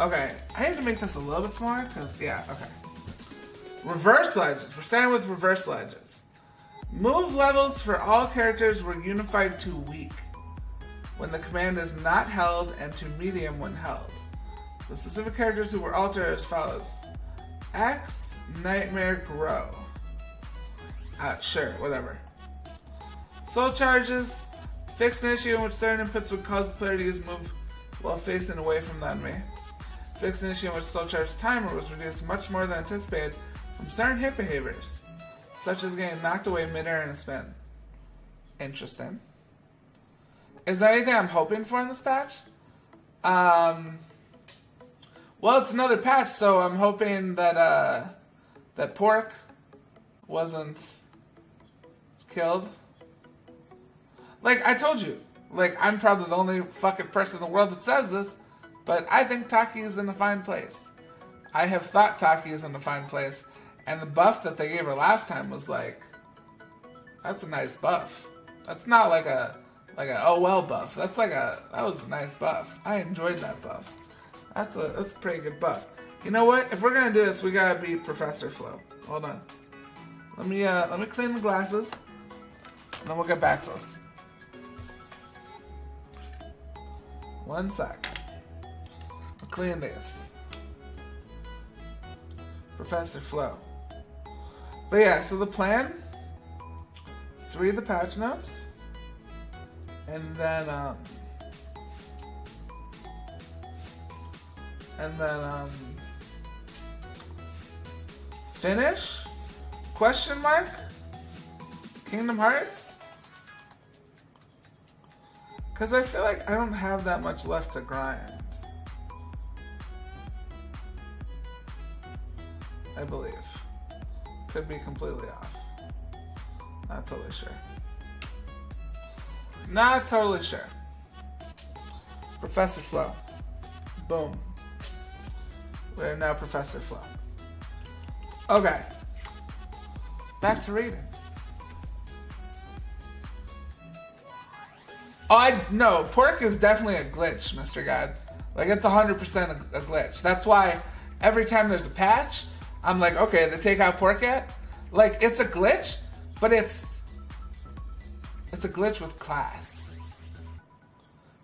Okay, I need to make this a little bit smaller because, yeah, okay. Reverse ledges. We're starting with reverse ledges. Move levels for all characters were unified to weak when the command is not held and to medium when held. The specific characters who were altered as follows. X, Nightmare, Grow. Sure, whatever. Soul charges. Fixed an issue in which certain inputs would cause the player to use a move while facing away from the enemy. Fixed an issue in which soul charge timer was reduced much more than anticipated from certain hit behaviors, such as getting knocked away midair in a spin. Interesting. Is there anything I'm hoping for in this patch? Well, it's another patch, so I'm hoping that that Pork wasn't killed. Like, I told you, like, I'm probably the only fucking person in the world that says this, but I think Taki is in a fine place. I have thought Taki is in a fine place, and the buff that they gave her last time was like, that's a nice buff. That's not like a oh well buff. That's like that was a nice buff. I enjoyed that buff. That's a pretty good buff. You know what? If we're gonna do this, we gotta beat Professor Floe. Hold on. Let me clean the glasses, and then we'll get back to this. One sec. I'll clean this. Professor Floe. But yeah, so the plan is to read the patch notes, and then finish? Question mark? Kingdom Hearts? Because I feel like I don't have that much left to grind. I believe. Could be completely off. Not totally sure. Not totally sure. Professor Floe. Boom. We're now Professor Floe. Okay. Back to reading. Oh, no, Pork is definitely a glitch, Mr. God. Like, it's 100% a glitch. That's why every time there's a patch, I'm like, okay, they take out Pork-at? Like, it's a glitch, but it's a glitch with class.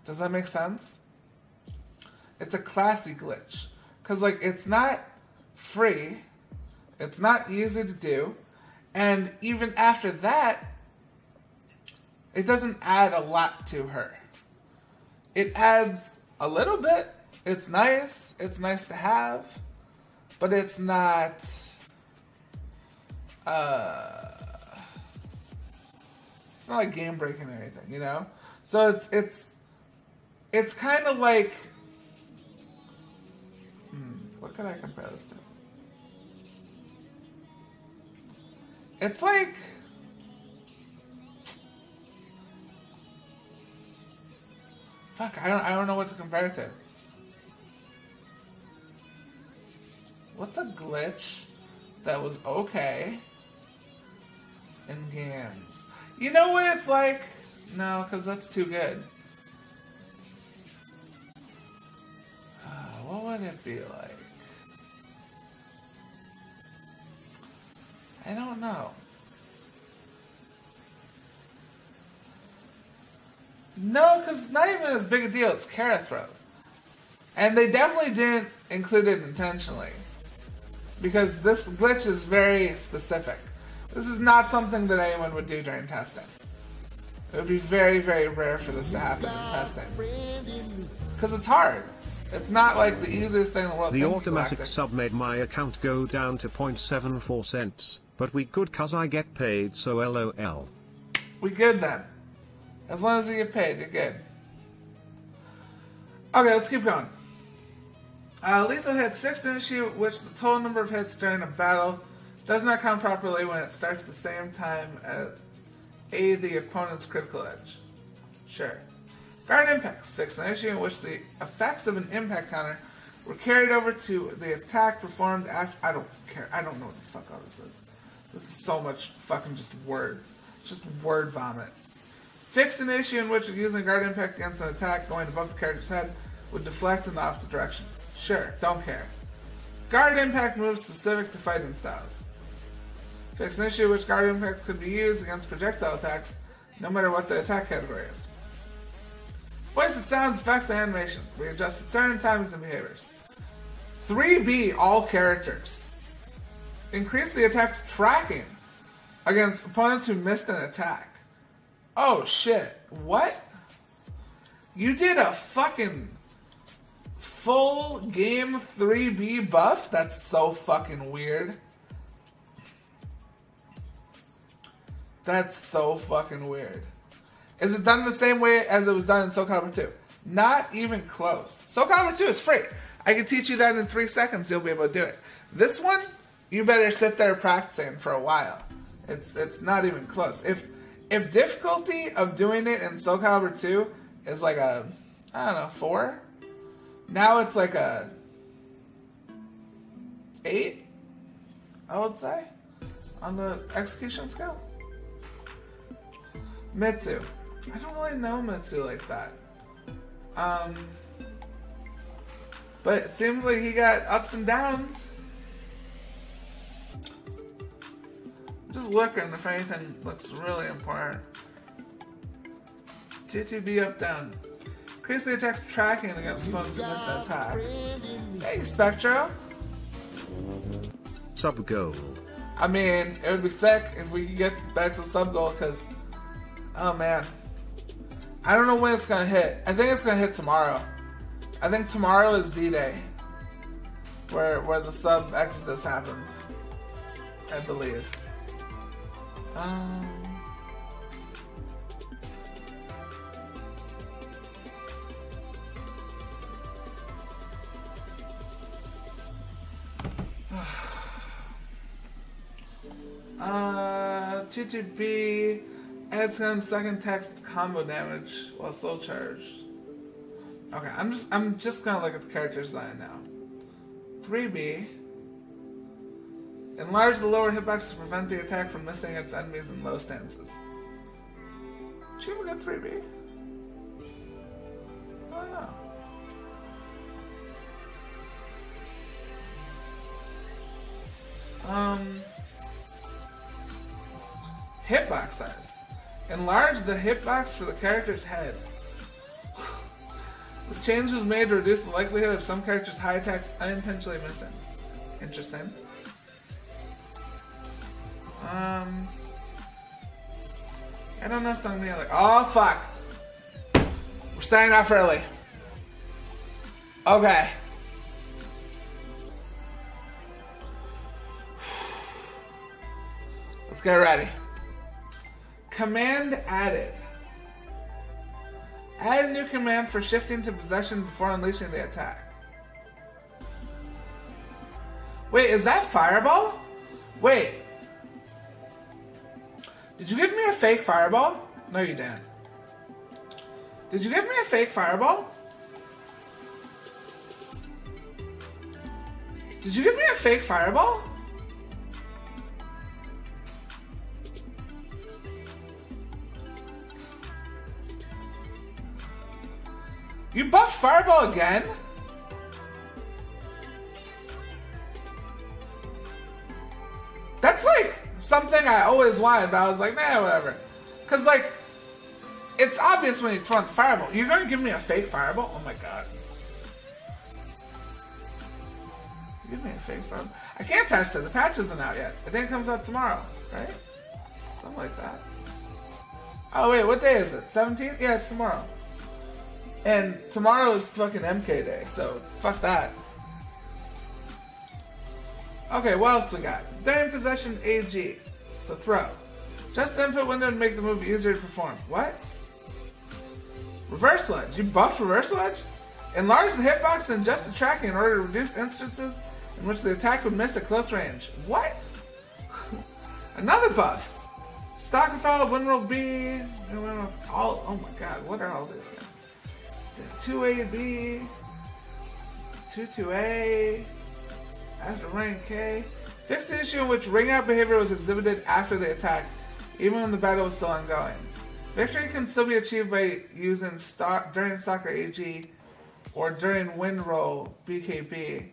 Does that make sense? It's a classy glitch. Because, like, it's not free. It's not easy to do. And even after that, it doesn't add a lot to her. It adds a little bit. It's nice. It's nice to have. But it's not... it's not like game breaking or anything, you know? So it's kind of like... what could I compare this to? It's like... Fuck, I don't know what to compare it to. What's a glitch that was okay in games? You know what it's like? No, because that's too good. What would it be like? I don't know. No, because it's not even as big a deal. It's Kara throws. And they definitely didn't include it intentionally. Because this glitch is very specific. This is not something that anyone would do during testing. It would be very, very rare for this to happen in testing. Because it's hard. It's not like the easiest thing in the world. The automatic sub made my account go down to 0.74 cents. But we good cause I get paid, so LOL. We good then. As long as you get paid, you're good. Okay, let's keep going. Lethal hits. Fixed an issue which the total number of hits during a battle does not count properly when it starts the same time as the opponent's critical edge. Sure. Guard impacts. Fixed an issue in which the effects of an impact counter were carried over to the attack performed after... I don't care. I don't know what the fuck all this is. This is so much fucking just words. Just word vomit. Fixed an issue in which using guard impact against an attack going above the character's head would deflect in the opposite direction. Sure, don't care. Guard impact moves specific to fighting styles. Fix an issue which guard impact could be used against projectile attacks, no matter what the attack category is. Voice the sounds, effects, the animation. Readjust at certain times and behaviors. 3B, all characters. Increase the attack's tracking against opponents who missed an attack. Oh shit. What? You did a fucking full game 3B buff? That's so fucking weird. That's so fucking weird. Is it done the same way as it was done in Soul Calibur 2? Not even close. Soul Calibur 2 is free. I can teach you that in 3 seconds. You'll be able to do it. This one, you better sit there practicing for a while. It's not even close. If difficulty of doing it in Soul Calibur 2 is like a, I don't know, 4, now it's like a 8, I would say, on the execution scale. Mitsu. I don't really know Mitsu like that. But it seems like he got ups and downs. Just looking if anything looks really important. 2-2B up down. Increase the attack's tracking against opponents who missed an attack. Hey, Spectro. Sub goal. I mean, it would be sick if we could get back to the sub goal because, oh man. I don't know when it's gonna hit. I think it's gonna hit tomorrow. I think tomorrow is D-Day. Where the sub exodus happens. I believe. T2B adds on second text combo damage while slow charged. Okay, I'm just gonna look at the characters that I know. 3B. Enlarge the lower hitbox to prevent the attack from missing its enemies in low stances. Should we get 3B? I don't know. Hitbox size. Enlarge the hitbox for the character's head. This change was made to reduce the likelihood of some characters' high attacks unintentionally missing. Interesting. I don't know something like, oh fuck. We're starting off early. Okay. Let's get ready. Command added. Add a new command for shifting to possession before unleashing the attack. Wait, is that fireball? Wait. Did you give me a fake fireball? No, you didn't. Did you give me a fake fireball? Did you give me a fake fireball? You buffed fireball again? That's like something I always wanted, but I was like, nah, whatever. Cause like, it's obvious when you throw out the fireball. You're gonna give me a fake fireball? Oh my god. Give me a fake fireball. I can't test it, the patch isn't out yet. I think it comes out tomorrow, right? Something like that. Oh wait, what day is it? 17th? Yeah, it's tomorrow. And tomorrow is fucking MK Day, so fuck that. Okay, what else we got? During possession AG. So throw. Just the input window to make the move easier to perform. What? Reverse ledge. You buff reverse ledge? Enlarge the hitbox and adjust the tracking in order to reduce instances in which the attack would miss at close range. What? Another buff. Stock and follow, windroll B. All, oh my god, what are all these things? 2AB, 22A, after rank K. Fix the issue in which ring out behavior was exhibited after the attack, even when the battle was still ongoing. Victory can still be achieved by using stock during stock or AG or during wind roll BKB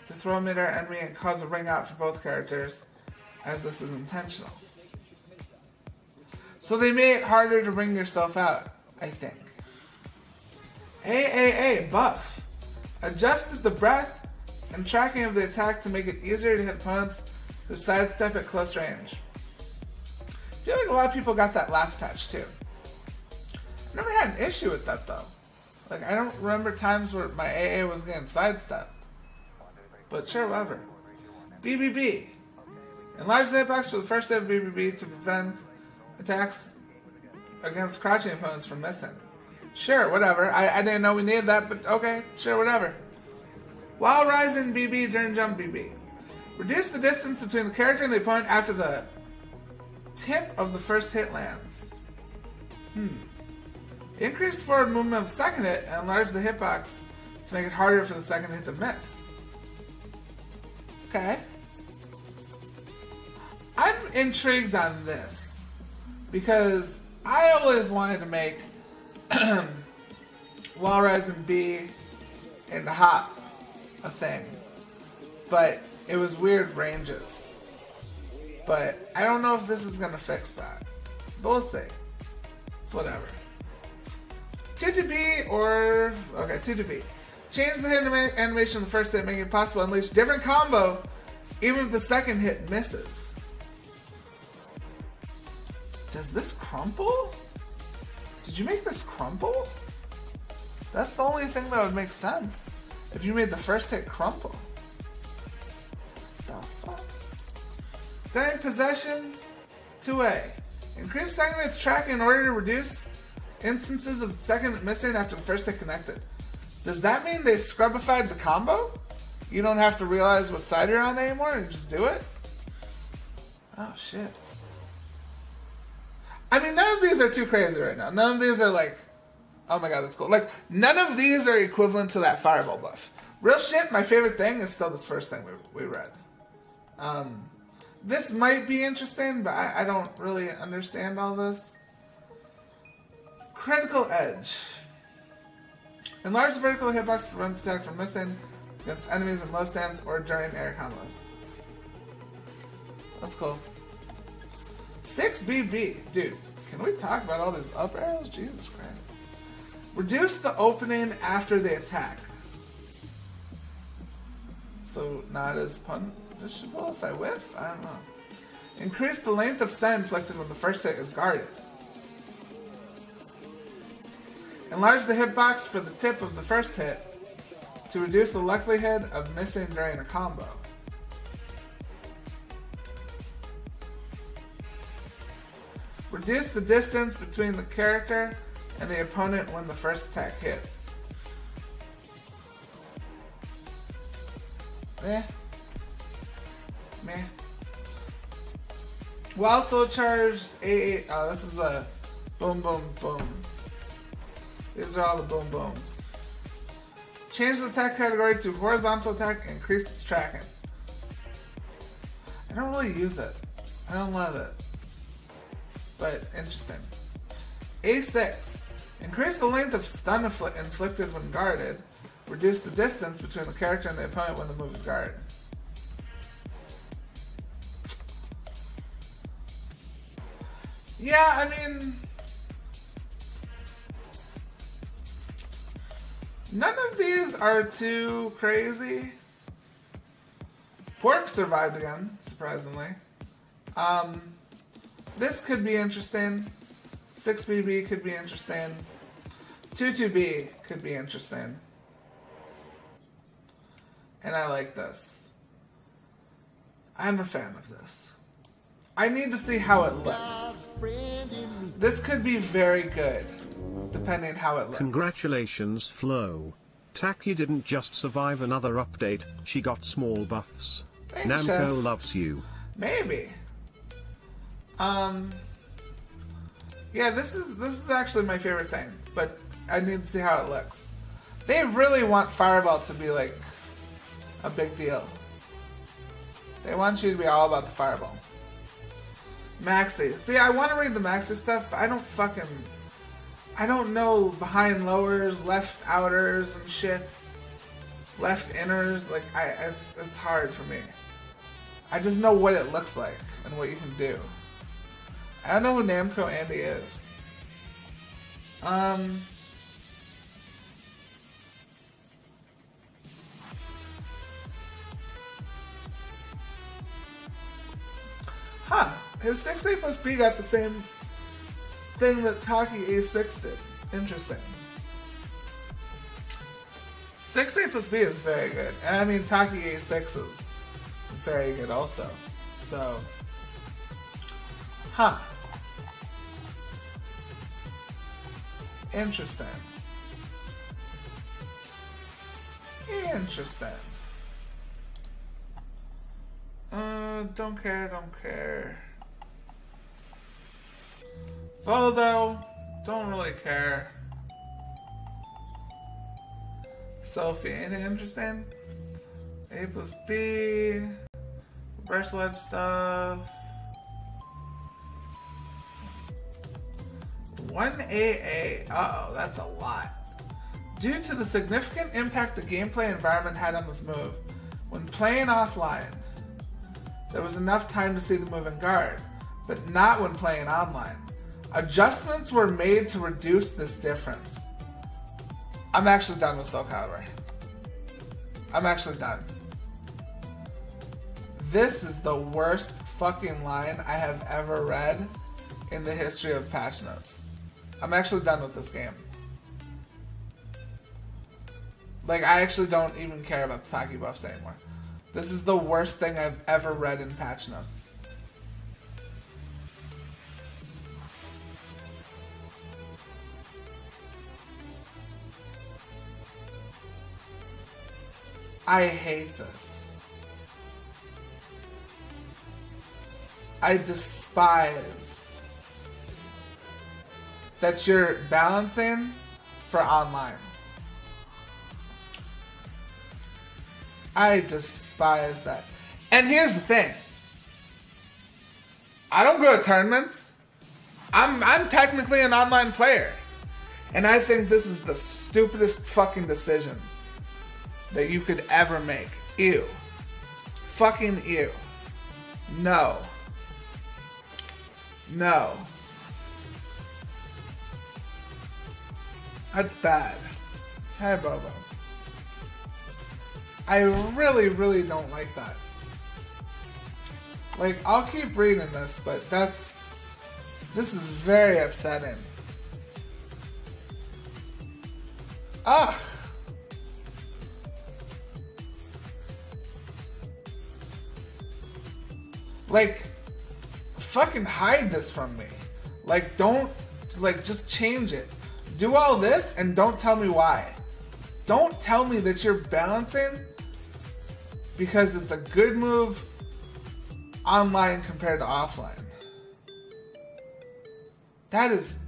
to throw mid-air enemy and cause a ring out for both characters, as this is intentional. So they made it harder to ring yourself out, I think. AAA buff. Adjusted the breath and tracking of the attack to make it easier to hit opponents who sidestep at close range. I feel like a lot of people got that last patch too. Never had an issue with that though. Like, I don't remember times where my AA was getting sidestepped. But sure, whatever. BBB. Enlarge the hitbox for the first hit of BBB to prevent attacks against crouching opponents from missing. Sure, whatever. I didn't know we needed that, but okay, sure, whatever. While rising BB during jump BB. Reduce the distance between the character and the opponent after the tip of the first hit lands. Increase forward movement of the second hit and enlarge the hitbox to make it harder for the second hit to miss. Okay. I'm intrigued on this because I always wanted to make Wall Rise and B and Hop a thing, but it was weird ranges. But I don't know if this is gonna fix that. But we'll see. It's whatever. 2-2-B or... okay, 2-2-B. Change the hit animation of the first hit, making it possible to unleash different combo even if the second hit misses. Does this crumple? Did you make this crumple? That's the only thing that would make sense. If you made the first hit crumple. The fuck? During possession, 2A. Increase second hit's tracking in order to reduce instances of the second hit missing after the first hit connected. Does that mean they scrubified the combo? You don't have to realize what side you're on anymore and just do it? Oh shit. I mean, none of these are too crazy right now. None of these are like, oh my god, that's cool. Like, none of these are equivalent to that fireball buff. Real shit, my favorite thing is still this first thing we read. This might be interesting, but I don't really understand all this. Critical Edge. Enlarge the vertical hitbox to prevent the attack from missing against enemies in low stance or during air combos. That's cool. 6BB. Dude, can we talk about all these up arrows? Jesus Christ. Reduce the opening after the attack. So, not as punishable if I whiff? I don't know. Increase the length of stun inflicted when the first hit is guarded. Enlarge the hitbox for the tip of the first hit to reduce the likelihood of missing during a combo. Reduce the distance between the character and the opponent when the first attack hits. Meh. Meh. While slow charged, oh, this is the boom, boom, boom. These are all the boom, booms. Change the attack category to horizontal attack and increase its tracking. I don't really use it. I don't love it. But interesting. A6. Increase the length of stun inflicted when guarded. Reduce the distance between the character and the opponent when the move is guarded. Yeah, I mean... none of these are too crazy. Pork survived again, surprisingly. This could be interesting. 6BB could be interesting. 2-2B could be interesting. And I like this. I'm a fan of this. I need to see how it looks. This could be very good, depending on how it looks. Congratulations, Floe. Taki didn't just survive another update, she got small buffs. Thanks, Namco Chef. loves you. Maybe. Yeah, this is actually my favorite thing, but I need to see how it looks. They really want Fireball to be like a big deal. They want you to be all about the Fireball. Maxi. See, I want to read the Maxi stuff, but I don't fucking... I don't know behind lowers, left outers and shit. Left inners, like, it's hard for me. I just know what it looks like and what you can do. I don't know who Namco Andy is. Huh. His 6A plus B got the same thing that Taki A6 did. Interesting. 6A plus B is very good. And I mean, Taki A6 is very good also. So, huh. Interesting. Interesting. Don't care. Voldo, don't really care. Selfie, anything interesting? A plus B, reverse ledge stuff. 1AA, uh-oh, that's a lot. Due to the significant impact the gameplay environment had on this move, when playing offline, there was enough time to see the move in guard, but not when playing online. Adjustments were made to reduce this difference. I'm actually done with Soul Calibur. I'm actually done. This is the worst fucking line I have ever read in the history of patch notes. I'm actually done with this game. Like, I actually don't even care about the Taki buffs anymore. This is the worst thing I've ever read in patch notes. I hate this. I despise that you're balancing for online. I despise that. And here's the thing. I don't go to tournaments. I'm technically an online player. And I think this is the stupidest fucking decision that you could ever make. Ew. Fucking ew. No. No. That's bad. Hi, Bobo. I really, really don't like that. Like, I'll keep reading this, but this is very upsetting. Ugh. Like, fucking hide this from me. Like, don't, like, just change it. Do all this and don't tell me why. Don't tell me that you're balancing because it's a good move online compared to offline. That is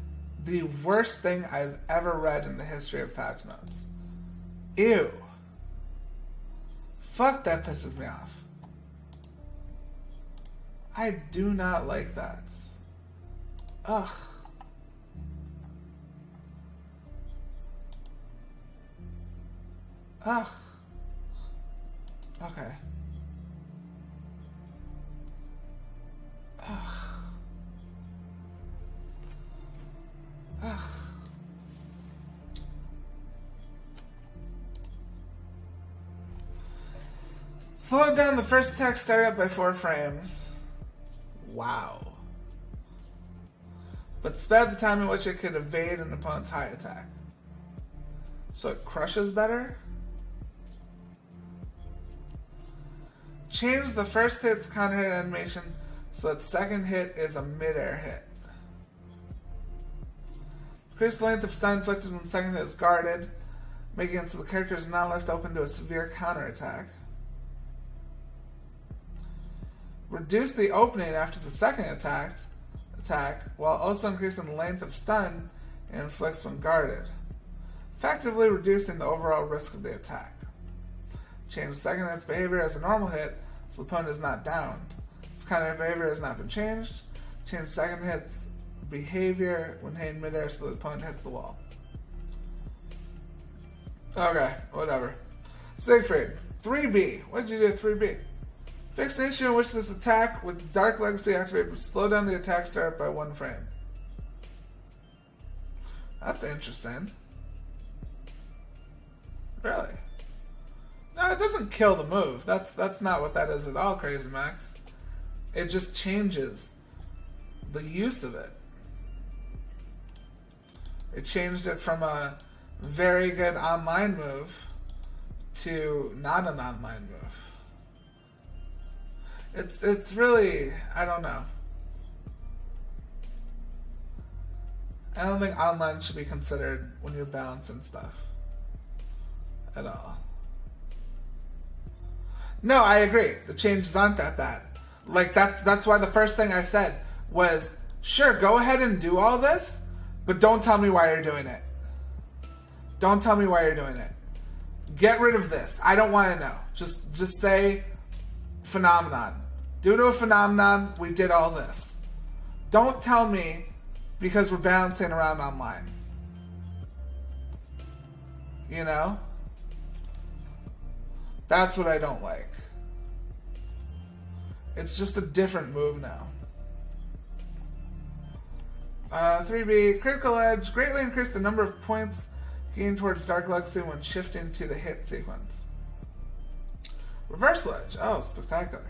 the worst thing I've ever read in the history of patch notes. Ew. Fuck, that pisses me off. I do not like that. Ugh. Ugh. Okay. Ugh. Ugh. Slow down the first attack startup by 4 frames. Wow. But sped the time in which it could evade an opponent's high attack. So it crushes better? Change the first hit's counter hit animation so that second hit is a mid-air hit. Increase the length of stun inflicted when the second hit is guarded, making it so the character is not left open to a severe counterattack. Reduce the opening after the second attack while also increasing the length of stun it inflicts when guarded, effectively reducing the overall risk of the attack. Change the second hit's behavior as a normal hit so the opponent is not downed. Its counter behavior has not been changed. Change the second hit's behavior when hitting midair so the opponent hits the wall. Okay, whatever. Siegfried, 3B. What did you do with 3B? Fix the issue in which this attack with Dark Legacy activated would slow down the attack start by 1 frame. That's interesting. Really? No, it doesn't kill the move. That's not what that is at all, Crazy Max. It just changes the use of it. It changed it from a very good online move to not an online move. It's really, I don't know. I don't think online should be considered when you're balancing stuff at all. No, I agree. The changes aren't that bad. Like that's why the first thing I said was, sure, go ahead and do all this, but don't tell me why you're doing it. Don't tell me why you're doing it. Get rid of this. I don't want to know. Just say phenomenon. Due to a phenomenon, we did all this. Don't tell me because we're balancing around online. You know? That's what I don't like. It's just a different move now. 3B, Critical Edge. Greatly increase the number of points gained towards Dark Legacy when shifting to the hit sequence. Reverse Ledge. Oh, spectacular.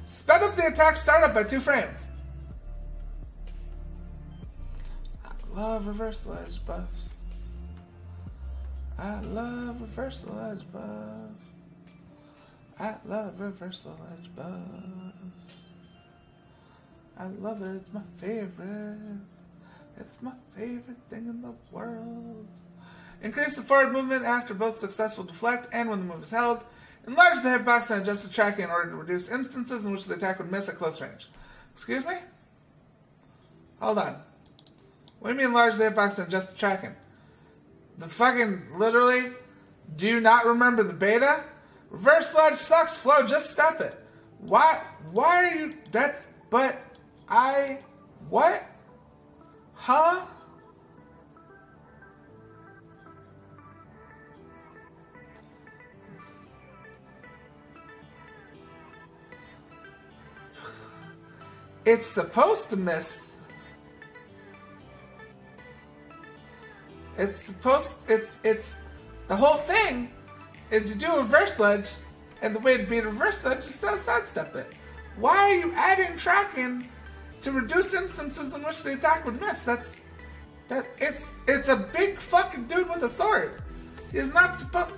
Sped up the attack startup by 2 frames. I love Reverse Ledge buffs. I love Reverse Ledge buffs. I love Reversal Edge buffs. I love it. It's my favorite. It's my favorite thing in the world. Increase the forward movement after both successful deflect and when the move is held. Enlarge the hitbox and adjust the tracking in order to reduce instances in which the attack would miss at close range. Excuse me? Hold on. What do you mean enlarge the hitbox and adjust the tracking? The fucking, literally, do you not remember the beta? Reverse ledge sucks, Floe, just step it. Why are you, what? Huh? It's supposed to miss. It's the whole thing is to do a reverse ledge, and the way to beat a reverse ledge is to sidestep it. Why are you adding tracking to reduce instances in which the attack would miss? It's a big fucking dude with a sword. He's not supposed.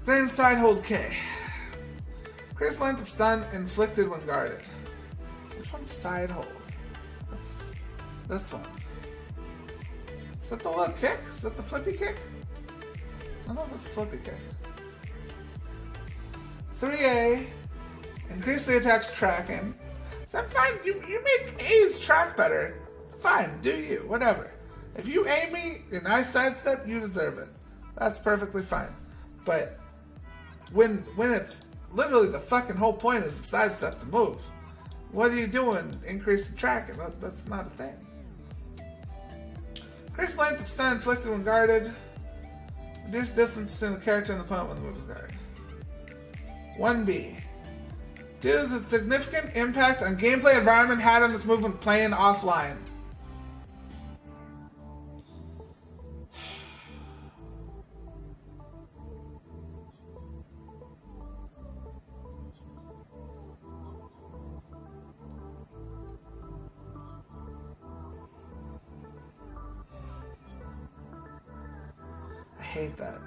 Then side hold K. Increase length of stun inflicted when guarded. Which one's side hold? That's this one. Is that the little kick? Is that the flippy kick? I don't know if it's flippy kick. 3A. Increase the attack's tracking. So I'm fine. You make A's track better. Fine, do you. Whatever. If you aim me and I sidestep, you deserve it. That's perfectly fine. But when it's literally the fucking whole point is to sidestep the move. What are you doing? Increase the tracking. That's not a thing. Increase length of stun inflicted when guarded. Reduce distance between the character and the opponent when the move is guarded. 1B. Due to the significant impact on gameplay environment had on this move when playing offline. I hate that.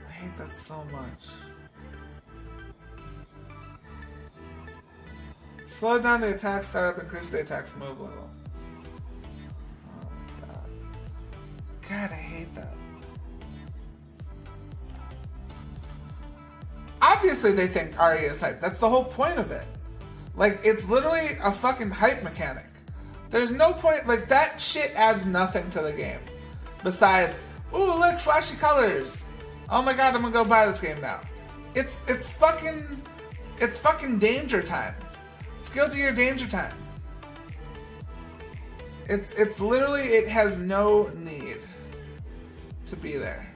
I hate that so much. Slow down the attack startup, increase the attack's move level. Oh my god. God, I hate that. Obviously they think RE is hype. That's the whole point of it. Like, it's literally a fucking hype mechanic. There's no point, like, that shit adds nothing to the game. Besides, ooh, look, flashy colors. Oh my god, I'm gonna go buy this game now. It's fucking danger time. It's Guilty Gear Danger Time. It's literally, it has no need to be there.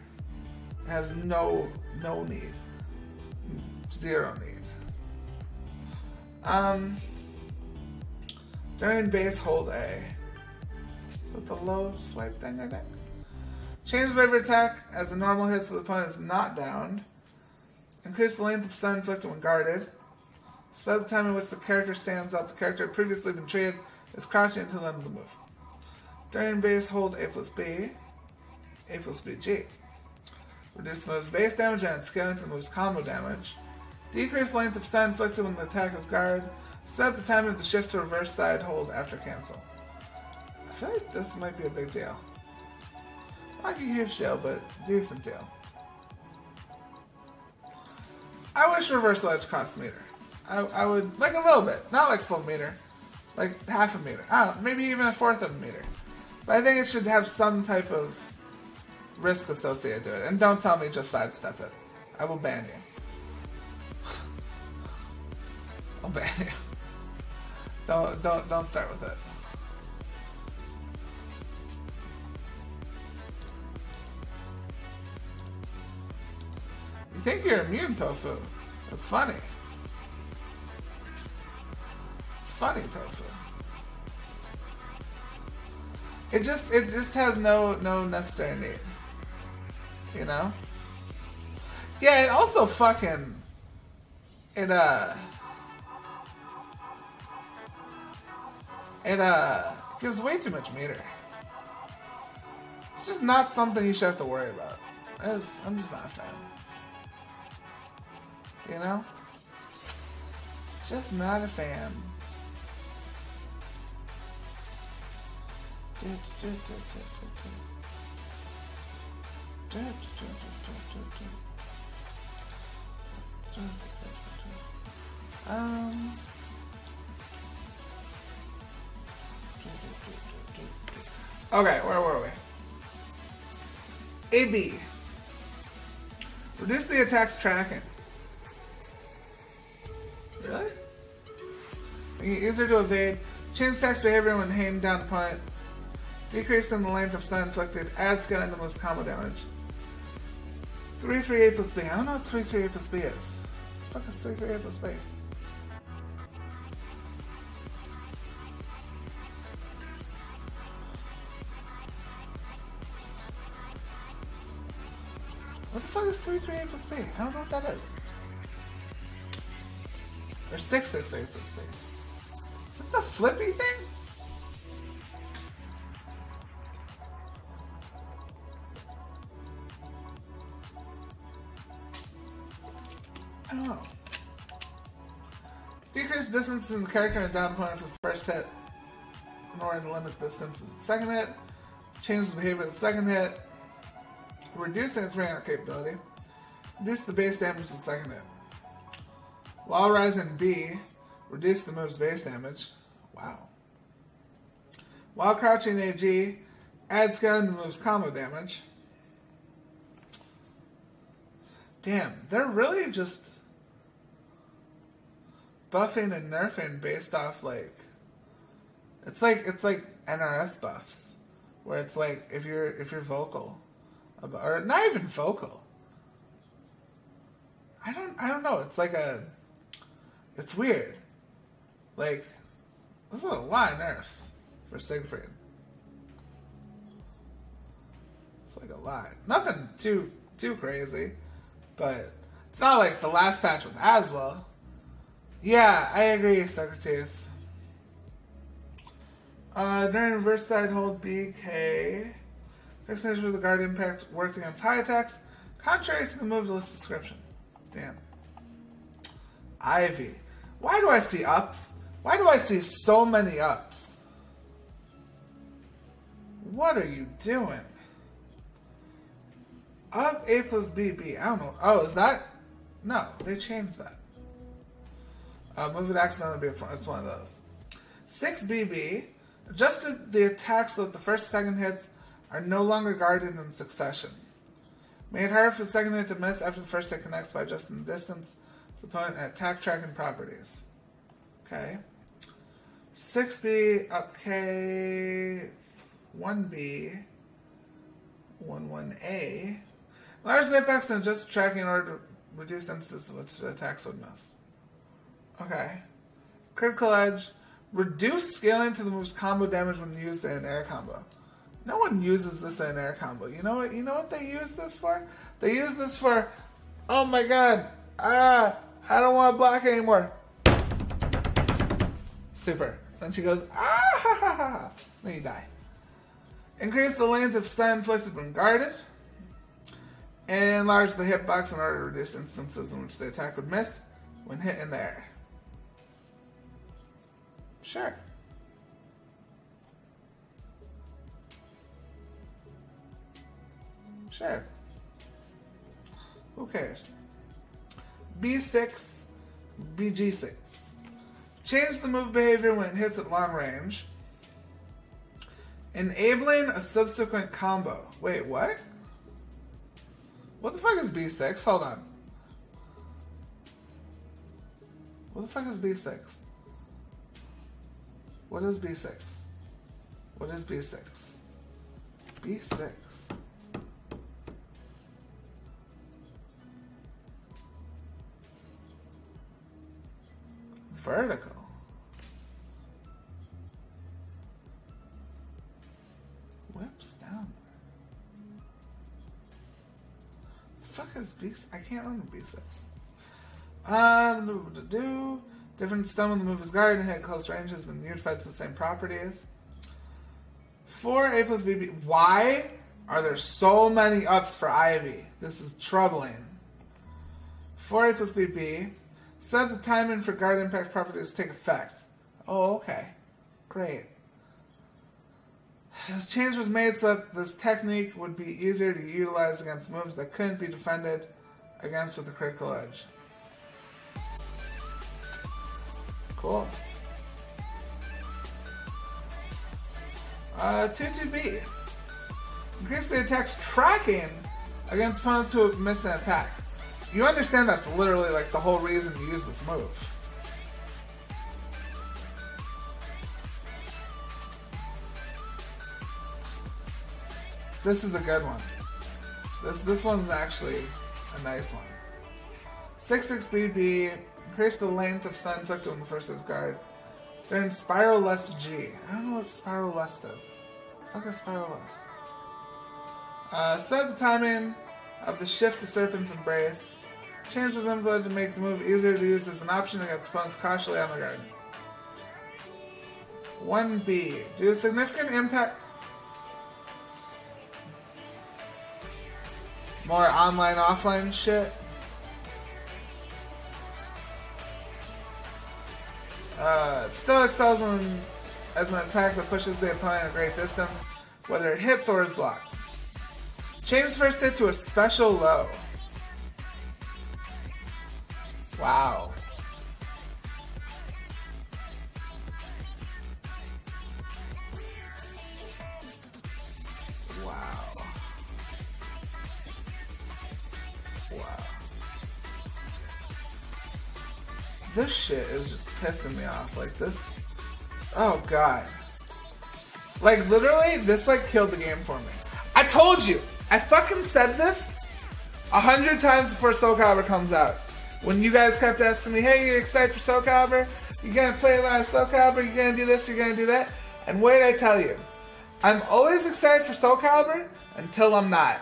It has no need. Zero need. During base, hold A. Is that the low swipe thing, I think? Change the favorite attack as the normal hits so the opponent is not downed. Increase the length of stun inflicted when guarded. Spell the time in which the character stands up. The character had previously been treated as crouching until the end of the move. During base, hold A plus B. A plus BG. Reduce the move's base damage and scaling to the move's combo damage. Decrease length of stun inflicted when the attack is guarded. Spell the time of the shift to reverse side hold after cancel. I feel like this might be a big deal. Not a huge deal, but decent deal. I wish reversal edge cost meter. I would, like a little bit, not like full meter, like half a meter. I don't know, maybe even a fourth of a meter. But I think it should have some type of risk associated to it. And don't tell me just sidestep it. I will ban you. I'll ban you. Don't start with it. You think you're immune, Tofu? That's funny. It's funny, Tofu. It just has no necessary need. You know? Yeah, it also fucking it gives way too much meter. It's just not something you should have to worry about. I'm just not a fan. You know? Just not a fan. Okay, where were we? AB. Reduce the attack's tracking. Really? Easier to evade. Change attack's behavior when aimed down opponent. Decrease in the length of stun inflicted. Add skill into most combo damage. 338 plus B. I don't know what 338 plus B is. What the fuck is 338 plus B? What the fuck is 338 plus B? I don't know what that is. Or 668 plus B. Is it the flippy thing? I don't know. Decrease distance from the character and down opponent for the first hit, in order to limit distance as the second hit. Change the behavior of the second hit. Reducing its range capability. Reduce the base damage of the second hit. While rising B, reduce the move's base damage. Wow. While crouching AG, add skill to the move's combo damage. Damn, they're really just buffing and nerfing based off like it's like NRS buffs, where it's like if you're vocal about, or not even vocal. I don't know. It's like it's weird. Like, this is a lot of nerfs for Siegfried. It's like a lot. Nothing too crazy, but it's not like the last patch with Aswell. Yeah, I agree, Socrates. During reverse side hold BK, vaccination with the guard impact worked against high attacks, contrary to the move's list description. Damn. Ivy. Why do I see ups? Why do I see so many ups? What are you doing? Up A plus BB. I don't know. Oh, is that? No, they changed that. Move it accidentally before. It's one of those. 6BB. Adjusted the attack so that the first and second hits are no longer guarded in succession. Made harder for the second hit to miss after the first hit connects by adjusting the distance to the opponent and attack tracking properties. Okay. 6B up K 1B 11A. Large hitbox and adjust tracking in order to reduce instances of which attacks would miss. Okay. Critical edge. Reduce scaling to the move's combo damage when used in an air combo. No one uses this in an air combo. You know what they use this for? They use this for, oh my god, I don't want to block anymore. Super. Then she goes, ah ha ha ha. Then you die. Increase the length of stun inflicted when guarded. And enlarge the hitbox in order to reduce instances in which the attack would miss when hit in the air. Sure. Sure. Who cares? B6, BG6. Change the move behavior when it hits at long range. Enabling a subsequent combo. Wait, what? What the fuck is B6? Hold on. What the fuck is B6? What is B6? What is B6? B6. Vertical. Whips down. The fuck is B6? I can't remember B6. Different stun when the move is guarded and hit close range has been unified to the same properties. 4A plus BB. Why are there so many ups for Ivy? This is troubling. 4A plus BB. So that the timing for guard impact properties take effect. Oh, okay. Great. This change was made so that this technique would be easier to utilize against moves that couldn't be defended against with a critical edge. Cool. 2-2B. Increase the attack's tracking against opponents who have missed an attack. You understand that's literally like the whole reason you use this move. This is a good one. This one's actually a nice one. 6-6 BB. Increase the length of stun inflicted when the first is guard. Then Spiral Lust G. I don't know what Spiral Lust is. Fuck is Spiral Lust? Sped the timing of the shift to Serpent's Embrace. Change was implemented to make the move easier to use as an option against opponents cautiously on the guard. 1B. Do a significant impact. More online, offline shit. It still excels as an attack that pushes the opponent a great distance, whether it hits or is blocked. Change first hit to a special low. Wow. Wow. Wow. This shit is just pissing me off. Like this. Oh god. Like literally, this like killed the game for me. I told you. I fucking said this 100 times before Soul Calibur comes out. When you guys kept asking me, hey, you excited for Soul Calibur? You gonna play a lot of Soul Calibur? You gonna do this? You gonna do that? And what did I tell you? I'm always excited for Soul Calibur until I'm not.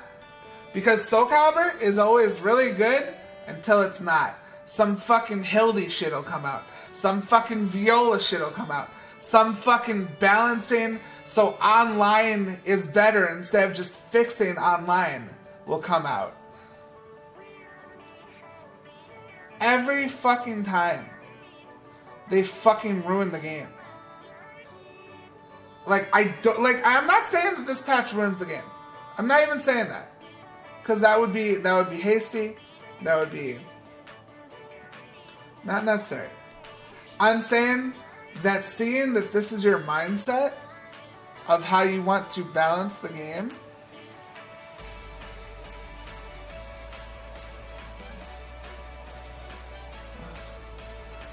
Because Soul Calibur is always really good until it's not. Some fucking Hildy shit'll come out. Some fucking Viola shit'll come out. Some fucking balancing so online is better instead of just fixing online will come out. Every fucking time they fucking ruin the game. Like I'm not saying that this patch ruins the game. I'm not even saying that. Cause that would be hasty. That would be not necessary. I'm saying that seeing that this is your mindset of how you want to balance the game.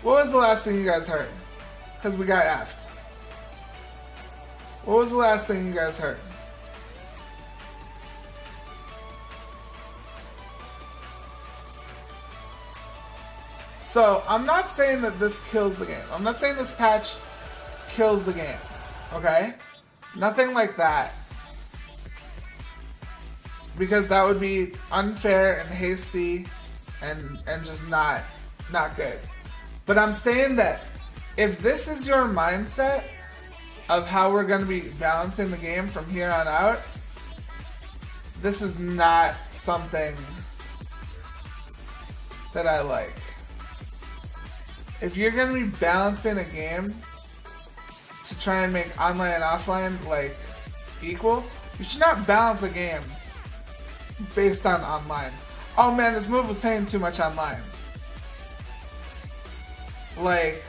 What was the last thing you guys heard? Because we got effed. What was the last thing you guys heard? So, I'm not saying that this kills the game. I'm not saying this patch kills the game. Okay? Nothing like that. Because that would be unfair and hasty and just not good. But I'm saying that if this is your mindset of how we're going to be balancing the game from here on out, this is not something that I like. If you're going to be balancing a game to try and make online and offline like equal, you should not balance a game based on online. Oh man, this move was saying too much online. Like,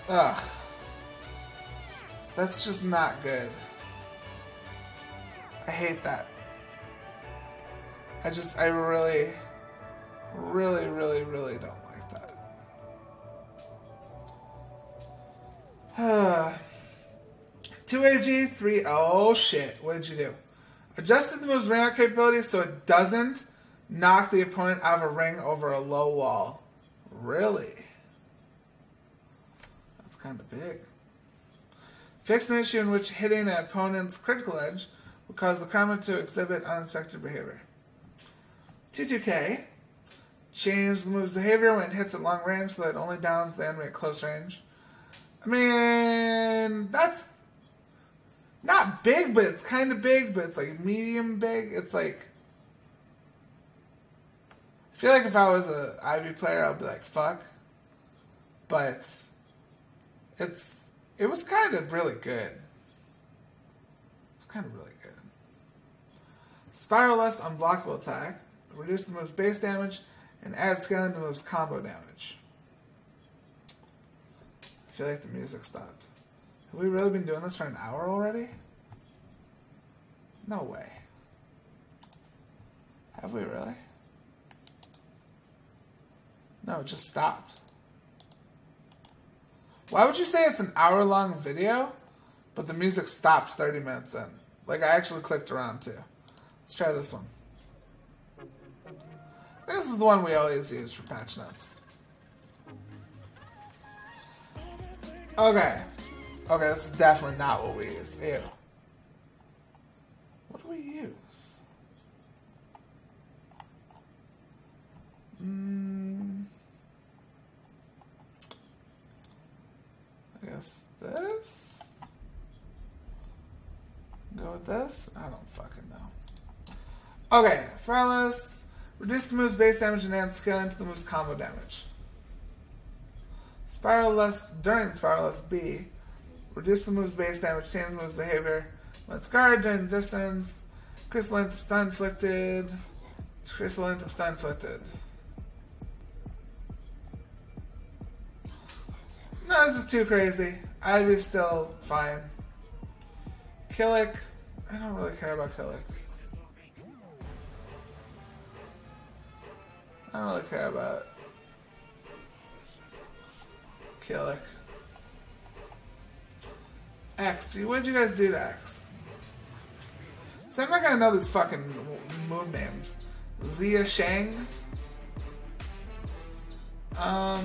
ugh. That's just not good. I hate that. I really, really, really, really don't like that. 2AG, 3, oh shit, what did you do? Adjusted the move's ring out capability so it doesn't knock the opponent out of a ring over a low wall. Really? That's kind of big. Fixed an issue in which hitting an opponent's critical edge would cause the crowdman to exhibit unexpected behavior. 2K. Change the move's behavior when it hits at long range so that it only downs the enemy at close range. I mean, that's not big, but it's kind of big, but it's like medium big. It's like, I feel like if I was an Ivy player, I'd be like, fuck. But it was kind of really good. It was kind of really good. Spiralless unblockable attack. Reduce the move's base damage and add scaling to the move's combo damage. I feel like the music stopped. Have we really been doing this for an hour already? No way. Have we really? No, it just stopped. Why would you say it's an hour-long video, but the music stops 30 minutes in? Like, I actually clicked around, too. Let's try this one. I think this is the one we always use for patch notes. Okay. Okay, this is definitely not what we use. Ew. What do we use? I guess this? Go with this? I don't fucking know. Okay, Spiralless. Reduce the move's base damage and add skill into the move's combo damage. Spiralless during Spiralless B. Reduce the move's base damage, change the move's behavior. When it's guarded during the distance. Increase the length of stun inflicted. Increase the length of stun inflicted. No, this is too crazy. Ivy's still fine. Killick. I don't really care about Killick. I don't really care about Killick. X. What did you guys do to X? So I'm not gonna know these fucking move names. Zia Shang. Yeah,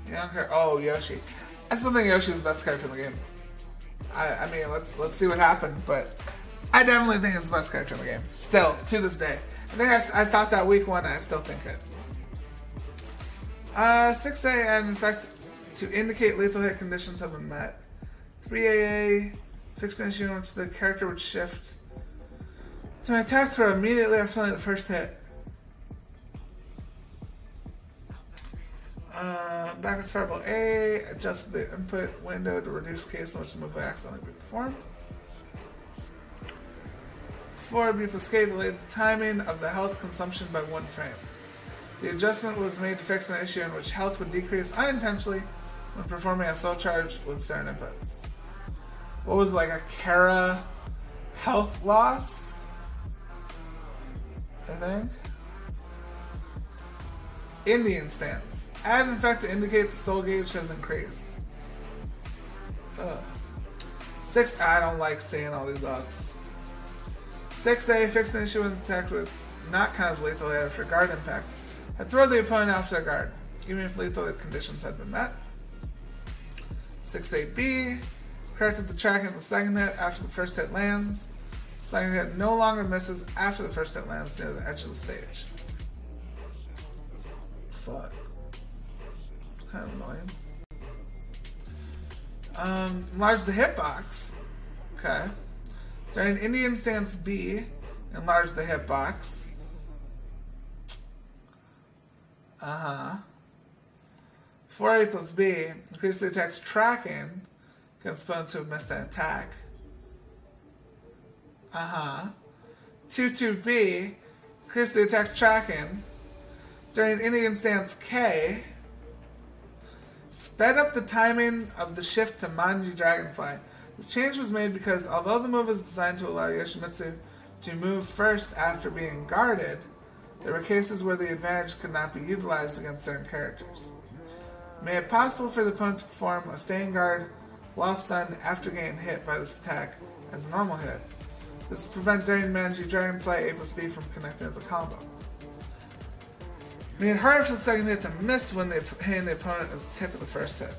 I don't care. Oh, Yoshi. I still think Yoshi's the best character in the game. I mean, let's see what happened, but I definitely think it's the best character in the game. Still, to this day. I thought that week one, I still think it. 6A and in fact to indicate lethal hit conditions have been met. 3AA, fixed an issue in which the character would shift to an attack throw immediately after the first hit. Backwards fireball A, adjust the input window to reduce case in which the move will accidentally be performed. 4, beat the skate, delay the timing of the health consumption by 1 frame. The adjustment was made to fix an issue in which health would decrease unintentionally when performing a soul charge with certain inputs. What was like a Kara health loss? I think. Indian stance. Add an effect to indicate the soul gauge has increased. Ugh. 6. I don't like seeing all these ups. 6A. Fix an issue with attack with not count as lethal hit after guard impact. I throw the opponent after a guard, even if lethal hit conditions had been met. 6AB. Corrected the tracking of the second hit after the first hit lands. Second hit no longer misses after the first hit lands near the edge of the stage. Fuck. It's kind of annoying. Enlarge the hitbox. Okay. During Indian stance B, enlarge the hitbox. 4A plus B, increase the attack's tracking against opponents who have missed an attack. 2-2B, increase the attack's tracking. During Indian stance K, sped up the timing of the shift to Manji Dragonfly. This change was made because although the move is designed to allow Yoshimitsu to move first after being guarded, there were cases where the advantage could not be utilized against certain characters. It made it possible for the opponent to perform a staying guard while stunned after getting hit by this attack as a normal hit. This prevents during Manji Dragonfly A plus B from connecting as a combo. It made it harder for the second hit to miss when they hitting the opponent at the tip of the first hit.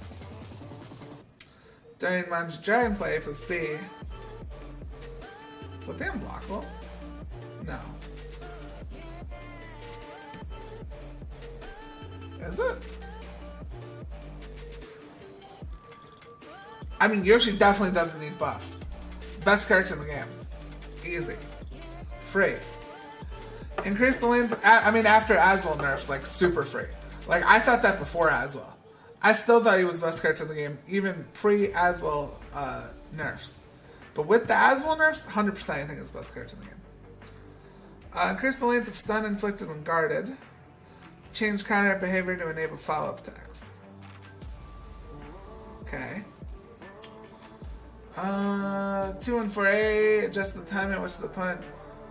During Manji Dragonfly A plus B. Is that damn blockable? No. Is it? I mean, Yoshi definitely doesn't need buffs. Best character in the game. Easy. Free. Increase the length. I mean, after Aswell nerfs, like, super free. Like, I thought that before Aswell. I still thought he was the best character in the game, even pre-Aswell nerfs. But with the Aswell nerfs, 100% I think it's the best character in the game. Increase the length of stun inflicted when guarded. Change counter behavior to enable follow-up attacks. Okay. 2 and 4A, adjust the time at which the opponent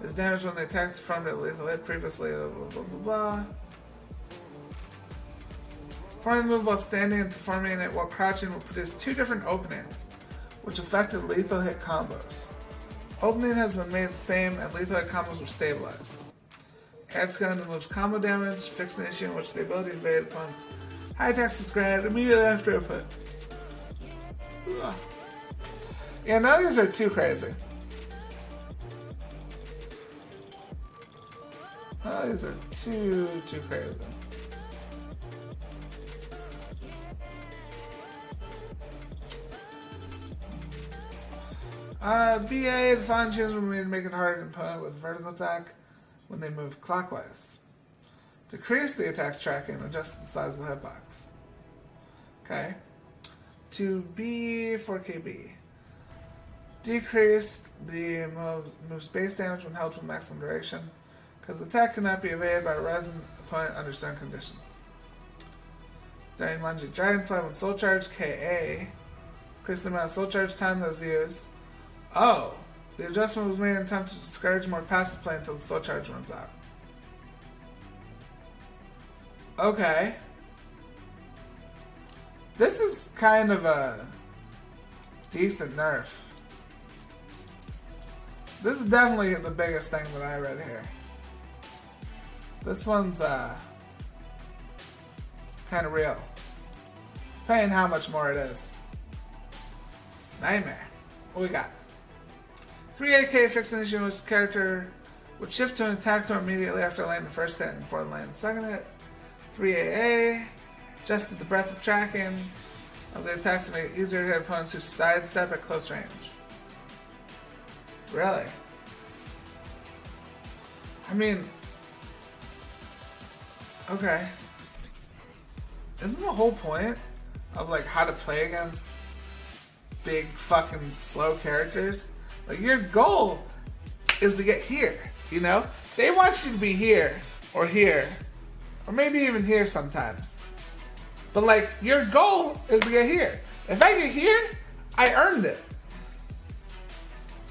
is damaged when the attack is performed at lethal hit previously, blah blah blah blah. Performing the move while standing and performing it while crouching will produce 2 different openings, which affected lethal hit combos. Opening has been made the same and lethal hit combos were stabilized. Add skill to the move's combo damage, fix an issue in which the ability to evade opponents' high attacks is granted immediately after input. Ugh. Yeah, none of these are too crazy. None of these are too crazy. BA, the following changes were made to make it harder to opponent with vertical attack when they move clockwise. Decrease the attack's tracking, adjust the size of the hitbox. Okay. To B, 4KB. Decreased the move's base damage when held for maximum duration, because the attack cannot be evaded by a resin opponent under certain conditions. During Manji Dragonfly, when Soul Charge KA, increase the amount of Soul Charge time that is used. Oh, the adjustment was made in an attempt to discourage more passive play until the Soul Charge runs out. Okay. This is kind of a decent nerf. This is definitely the biggest thing that I read here. This one's kind of real. Depending how much more it is. Nightmare. What we got? 3AK fix an issue in which the character would shift to an attack throw immediately after landing the first hit and before landing the second hit. 3AA adjusted the breadth of tracking of the attack to make it easier to hit opponents who sidestep at close range. Really? I mean, okay. Isn't the whole point of like how to play against big fucking slow characters? Like your goal is to get here, you know? They want you to be here or here Or maybe even here sometimes. But like, your goal is to get here. If I get here, I earned it.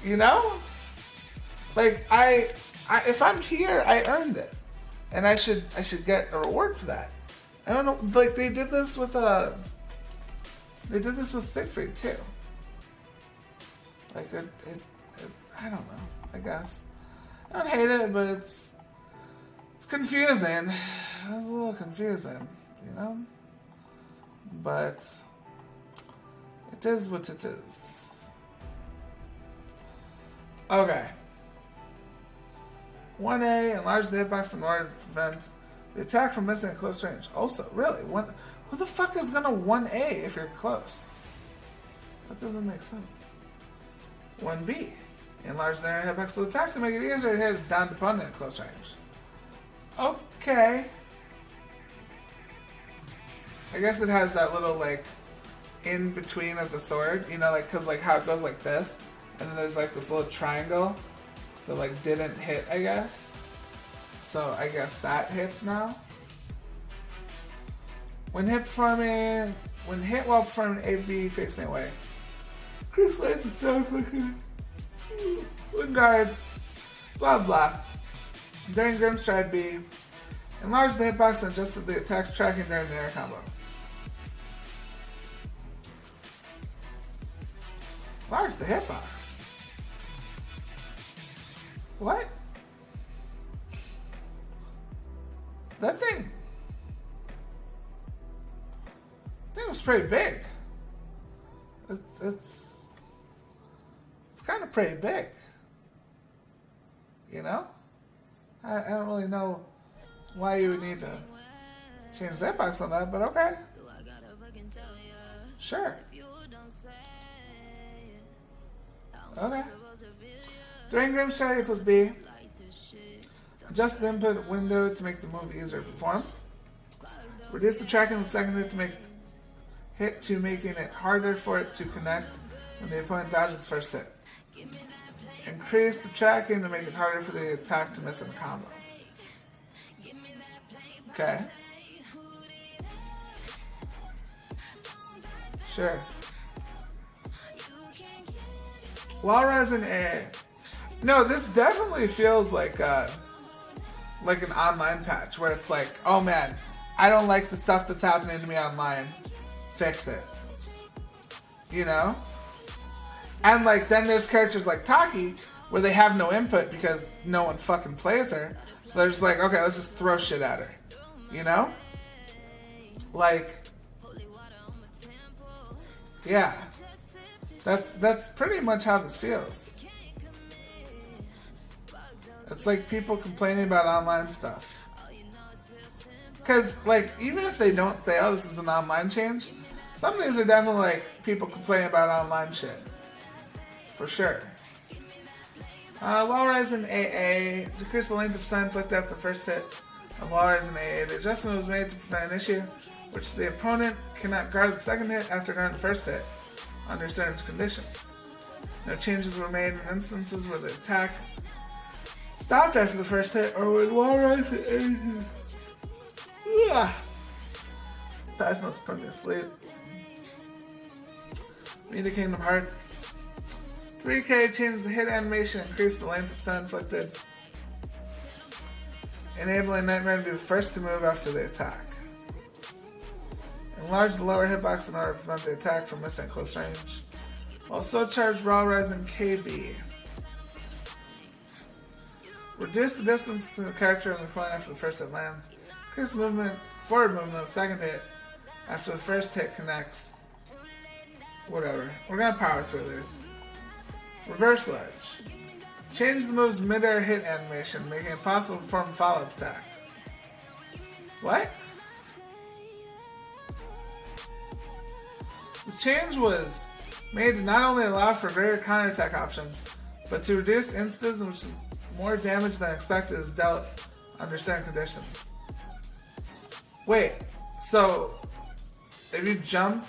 You know? Like, if I'm here, I earned it. And I should get a reward for that. I don't know, like they did this with Siegfried too. Like I don't know, I guess. I don't hate it, but it's confusing. It's a little confusing, you know? But it is what it is. Okay. 1A, enlarge the hitbox in order to prevent the attack from missing at close range. Also, really, who the fuck is gonna 1A if you're close? That doesn't make sense. 1B, enlarge the area hitbox of the attack to make it easier to hit a downed opponent at close range. Okay. I guess it has that little, like, in between of the sword, you know, like, cause like how it goes like this, and then there's like this little triangle that like didn't hit, I guess. So I guess that hits now. When hit while performing AB facing away. Chris Wade the stuff looking. One guard. Blah blah. During Grim Stride B. Enlarge the hitbox and adjust the attack's tracking during the air combo. Enlarge the hitbox. What? That thing was pretty big. It's kind of pretty big. You know? I don't really know why you would need to change the hitbox on that, but okay. Sure. Okay. During Grim Stride plus B, adjust the input window to make the move easier to perform. Reduce the tracking of the second hit to make hit to making it harder for it to connect when the opponent dodges the first hit. Increase the tracking to make it harder for the attack to miss in a combo. Okay. Sure. While rising A. No, this definitely feels like an online patch where it's like, oh man, I don't like the stuff that's happening to me online. Fix it. You know? And like then there's characters like Taki where they have no input because no one fucking plays her. So they're just like, okay, let's just throw shit at her. You know? Like, yeah. That's pretty much how this feels. It's like people complaining about online stuff. Because, like, even if they don't say, oh, this is an online change, some things are definitely, like, people complaining about online shit. For sure. While rising AA, decrease the length of stun inflicted after the first hit. And while rising AA, the adjustment was made to prevent an issue, which the opponent cannot guard the second hit after guarding the first hit, under certain conditions. No changes were made in instances where the attack stopped after the first hit or when while rising AA. Patch must put me to sleep. Media Kingdom Hearts. 3K changed the hit animation, increased the length of stun inflicted, enabling Nightmare to be the first to move after the attack. Enlarge the lower hitbox in order to prevent the attack from missing at close range. Also charge Raw Rising KB. Reduce the distance to the character in the front after the first hit lands. Increase forward movement of the second hit after the first hit connects. Whatever. We're gonna power through this. Reverse ledge. Change the move's mid-air hit animation, making it possible to perform a follow-up attack. What? This change was made to not only allow for greater counterattack options, but to reduce instances in which more damage than expected is dealt under certain conditions. Wait, so if you jump,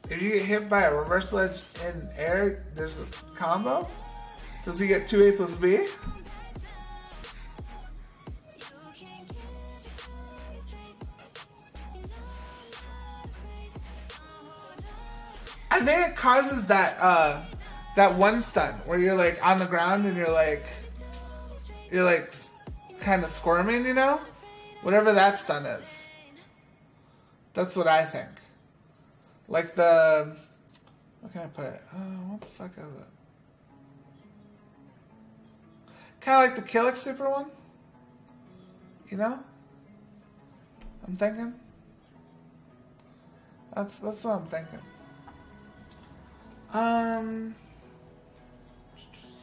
if you get hit by a reverse ledge in air, there's a combo? Does he get 2A plus B? I think it causes that that one stunt where you're like on the ground and you're like kind of squirming, you know? Whatever that stunt is. That's what I think. Like the... What can I put it? Oh, what the fuck is it? Kind of like the Killick Super one. You know? I'm thinking. That's what I'm thinking.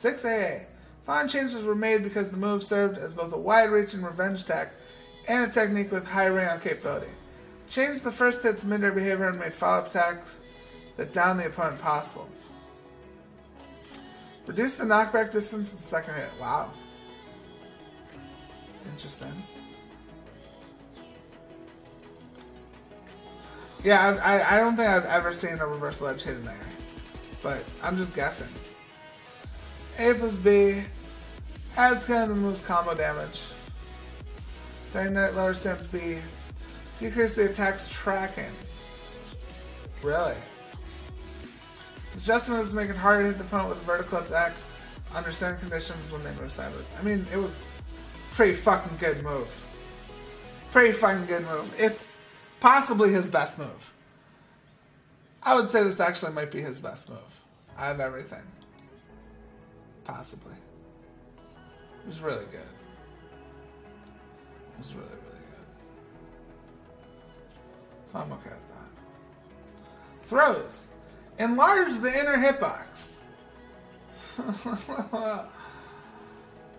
6AA. Fine changes were made because the move served as both a wide-reaching revenge attack and a technique with high ring-out capability. Changed the first hit's mid-air behavior and made follow-up attacks that down the opponent possible. Reduced the knockback distance in the second hit. Wow. Interesting. Yeah, I don't think I've ever seen a reversal edge hit in there. But I'm just guessing. A plus B. Adds kind of the move's combo damage. During that lower stance B. Decrease the attack's tracking. Really? This adjustment is making it harder to hit the opponent with a vertical attack under certain conditions when they move sideways. I mean, it was a pretty fucking good move. Pretty fucking good move. If possibly his best move. I would say this actually might be his best move. I have everything. Possibly. It was really good. It was really, really good. So I'm okay with that. Throws. Enlarge the inner hitbox.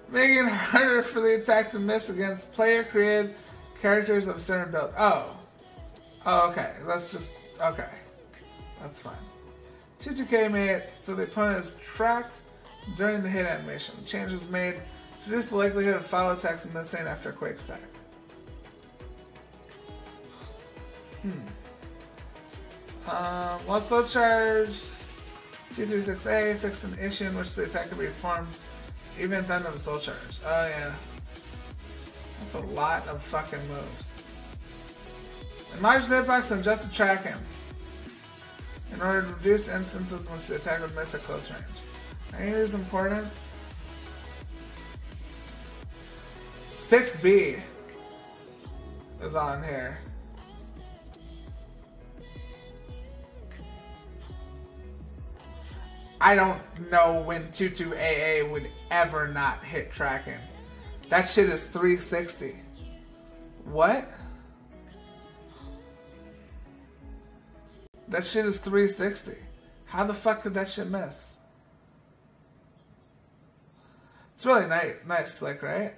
Making it harder for the attack to miss against player-created characters of a certain build. Oh. Oh, okay. That's just... Okay. That's fine. 2-2K made it so the opponent is tracked during the hit animation. The change was made to reduce the likelihood of follow attacks missing after a quick attack. Let's slow charge 236A fixed an issue in which the attack could be performed even at the end of a soul charge. Oh yeah. That's a lot of fucking moves. Enlarge the hitbox and adjust the tracking in order to reduce instances in which the attack would miss at close range. I think it is important. 6B is on here. I don't know when 22AA would ever not hit tracking. That shit is 360. What? That shit is 360. How the fuck could that shit miss? It's really nice, like, right?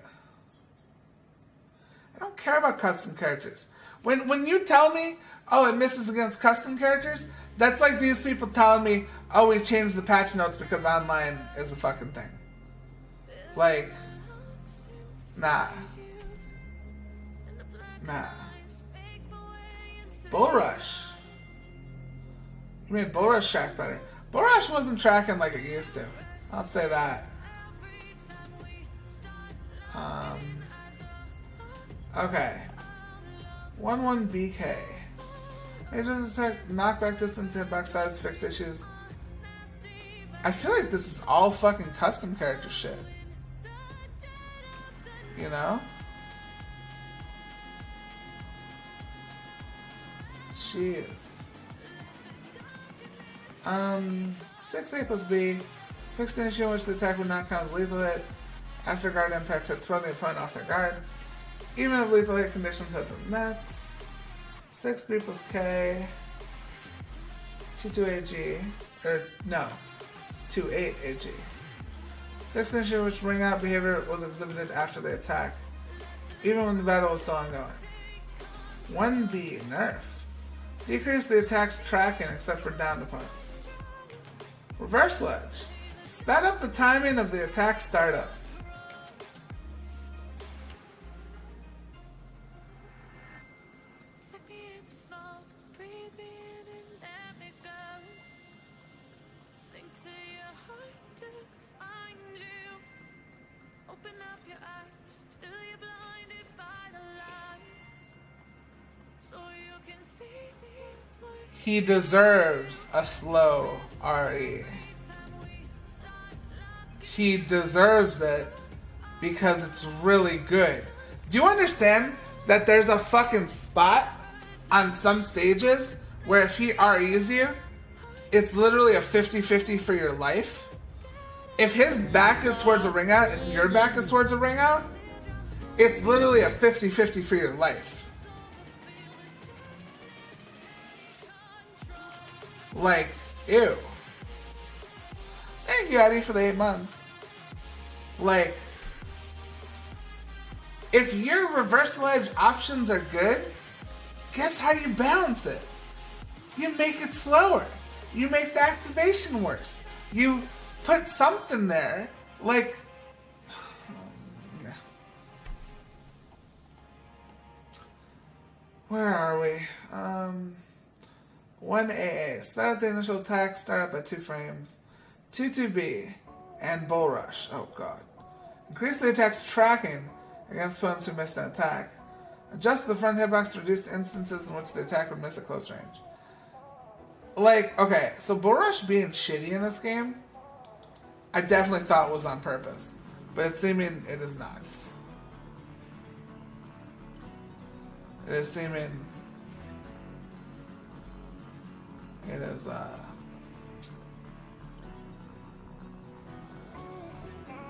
I don't care about custom characters. When you tell me, oh, it misses against custom characters, that's like these people telling me, oh, we changed the patch notes because online is a fucking thing. Like, nah. Nah. Bull Rush. You made Bull Rush track better. Bull Rush wasn't tracking like it used to. I'll say that. Okay. 1-1-BK. Majors attack, knockback distance, hitbox size, fixed issues. I feel like this is all fucking custom character shit. You know? Jeez. 6A plus B. Fixed an issue in which the attack would not count as lethal hit after guard impact to throw the opponent off their guard. Even if lethal hit conditions have been met. 6B plus K. 2-2-AG. Or, no. 2-8-AG. Fixed an issue in which ring out behavior was exhibited after the attack, even when the battle was still ongoing. 1B. Nerf. Decrease the attack's tracking except for downed opponents. Reverse ledge. Sped up the timing of the attack startup. He deserves a slow RE. He deserves it because it's really good. Do you understand that there's a fucking spot on some stages where if he REs you, it's literally a 50-50 for your life? If his back is towards a ring out and your back is towards a ring out, it's literally a 50-50 for your life. Like, ew. Thank you, Eddie, for the 8 months. Like, if your reversal edge options are good, guess how you balance it? You make it slower. You make the activation worse. You put something there, like... Where are we? 1AA. Sped up the initial attack, start up at 2 frames. 2-2B. And Bull Rush. Oh god. Increase the attack's tracking against opponents who missed an attack. Adjust the front hitbox to reduce instances in which the attack would miss at close range. Like, okay, so Bull Rush being shitty in this game, I definitely thought was on purpose. But it's seeming it is not. It is seeming... It is,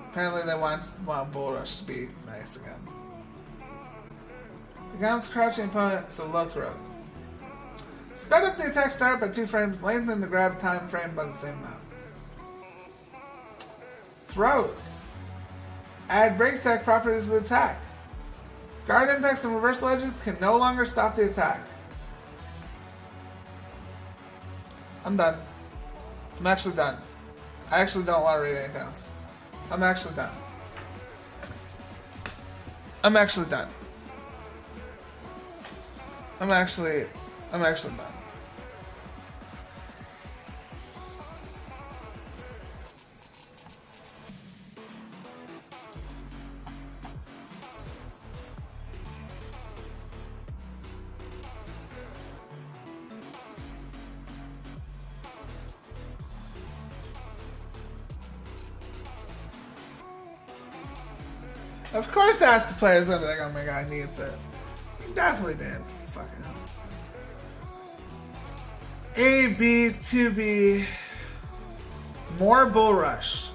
apparently they want Bull Rush to be nice again. The gun's crouching opponent, so low throws. Sped up the attack start by 2 frames, lengthen the grab time frame by the same amount. Throws. Add break attack properties to the attack. Guard impacts and reversal edges can no longer stop the attack. I'm done. I'm actually done. I actually don't want to read anything else. I'm actually done. I'm actually done. I'm actually done. Of course, that's the player's gonna be like, oh my god, I need it. He definitely did. Fucking hell. A, B, 2B. More Bull Rush.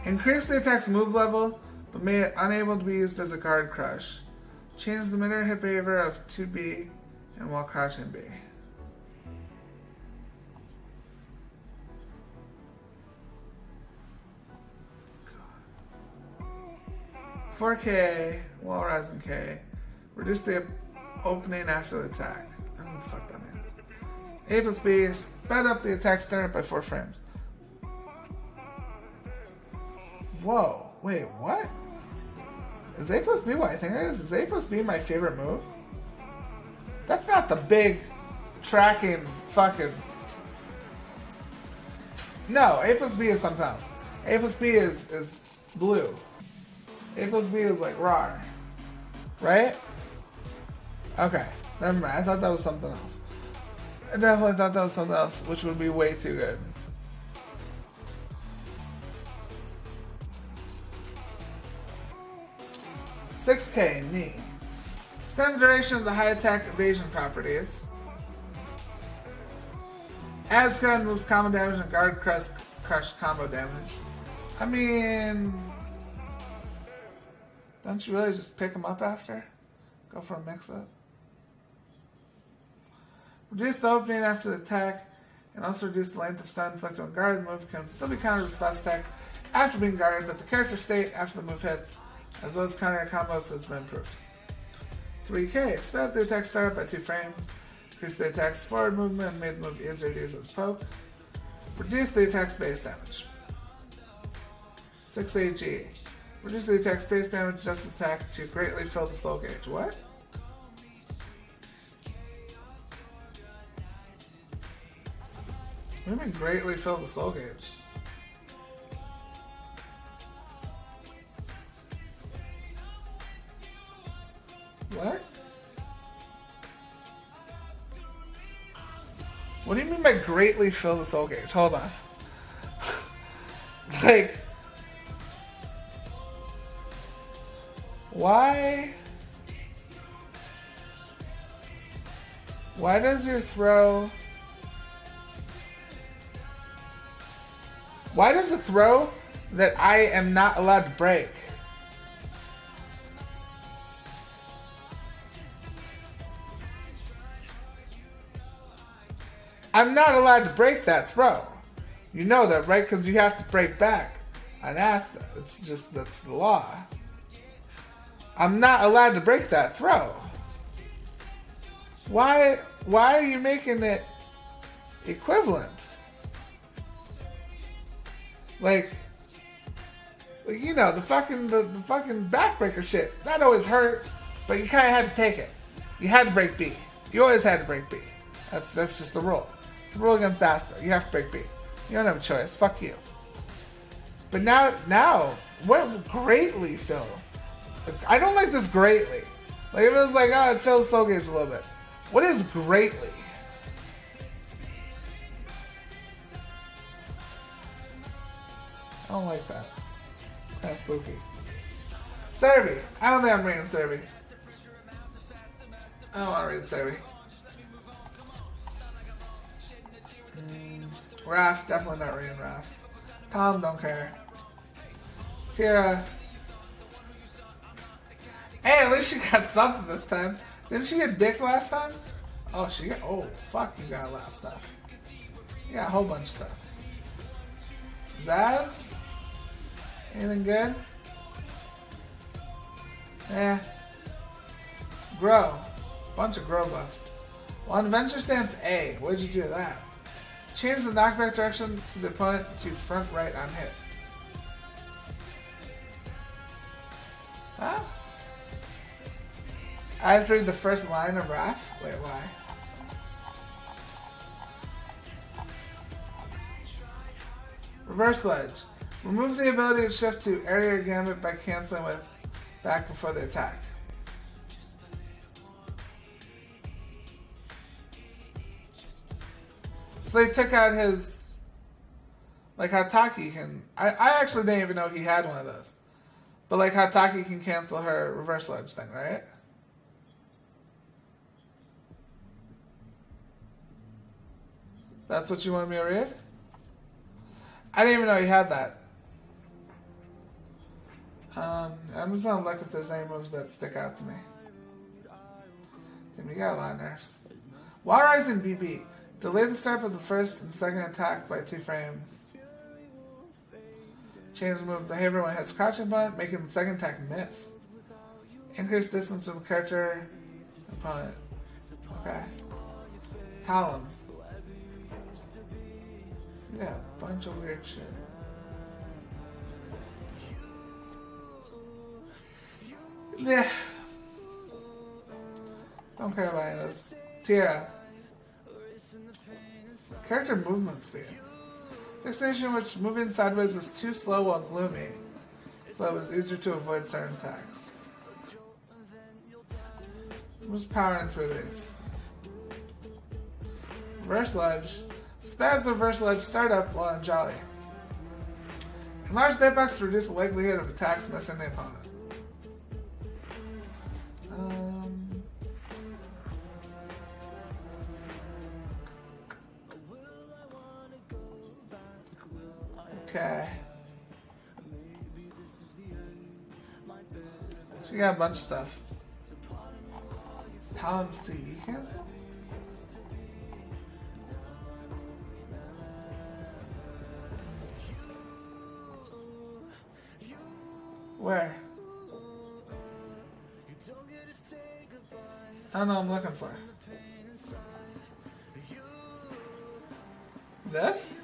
Increase the attack's move level, but may it unable to be used as a guard crush. Change the minor hit behavior of 2B and while crouching B. 4K, while rising K. Reduce the opening after the attack. I don't know what the fuck that means. A plus B, sped up the attack start by 4 frames. Whoa, wait, what? Is A plus B what I think it is? Is A plus B my favorite move? That's not the big tracking fucking... No, A plus B is something else. A plus B is blue. A plus B is like raw. Right? Okay. Never mind. I thought that was something else. I definitely thought that was something else, which would be way too good. $6K, knee. Extend the duration of the high attack evasion properties. Adds gun moves combo damage and guard crush combo damage. I mean... Don't you really just pick them up after? Go for a mix-up. Reduce the opening after the attack, and also reduce the length of stun inflicted on guard. The move can still be countered with fast attack after being guarded, but the character state after the move hits, as well as counter combos, has been improved. 3K. Sped up the attack start by 2 frames. Increase the attack's forward movement and made the move easier to use as poke. Reduce the attack's base damage. 6AG. Reduce the attack's base damage, just attack to greatly fill the soul gauge. What? What do you mean greatly fill the soul gauge? What? What do you mean by greatly fill the soul gauge? Hold on. Like, why does your throw... Why does the throw that I am not allowed to break? I'm not allowed to break that throw. You know that, right? Because you have to break back on acid. It's just, that's the law. I'm not allowed to break that throw. Why are you making it equivalent? Like you know, the fucking backbreaker shit. That always hurt, but you kind of had to take it. You had to break B. You always had to break B. That's just the rule. It's a rule against acid. You have to break B. You don't have a choice. Fuck you. But now, what greatly fill? I don't like this greatly. Like, if it was like, oh, it fills soul gauge a little bit. What is greatly? I don't like that. Kind of spooky. Servi. I don't think I'm reading Servi. I don't want to read Servi. Raph, definitely not reading Raph. Tom, don't care. Tira. Hey, at least she got something this time. Didn't she get dick last time? Oh, she got... Oh, fuck, you got a lot of stuff. You got a whole bunch of stuff. Zaz? Anything good? Eh. Grow. Bunch of grow buffs. Well, adventure stance A. What did you do with that? Change the knockback direction to the opponent to front right on hit. Huh? I have to read the first line of Raph? Wait, why? Reverse ledge. Remove the ability to shift to area gambit by canceling with back before the attack. So they took out his... Like how Taki can... I actually didn't even know he had one of those. But like how Taki can cancel her reverse ledge thing, right? That's what you wanted me to read? I didn't even know he had that. I'm just gonna look if there's any moves that stick out to me. Damn, you got a lot of nerfs. Wall Rising BB. Delay the start of the first and second attack by 2 frames. Change move behavior when it hits crouching button, making the second attack miss. Increase distance from character opponent. Okay. Column. Yeah, a bunch of weird shit. Yeah. Don't care about any of this. Tira. Character movement speed. Fixation which moving sideways was too slow while gloomy, so it was easier to avoid certain attacks. I'm just powering through these. Reverse ledge. Stab the reverse ledge startup while I'm jolly. Enlarge the hitbox to reduce the likelihood of attacks missing the opponent. Okay. She got a bunch of stuff. Column C, cancel? Where? I don't know what I'm looking for. This?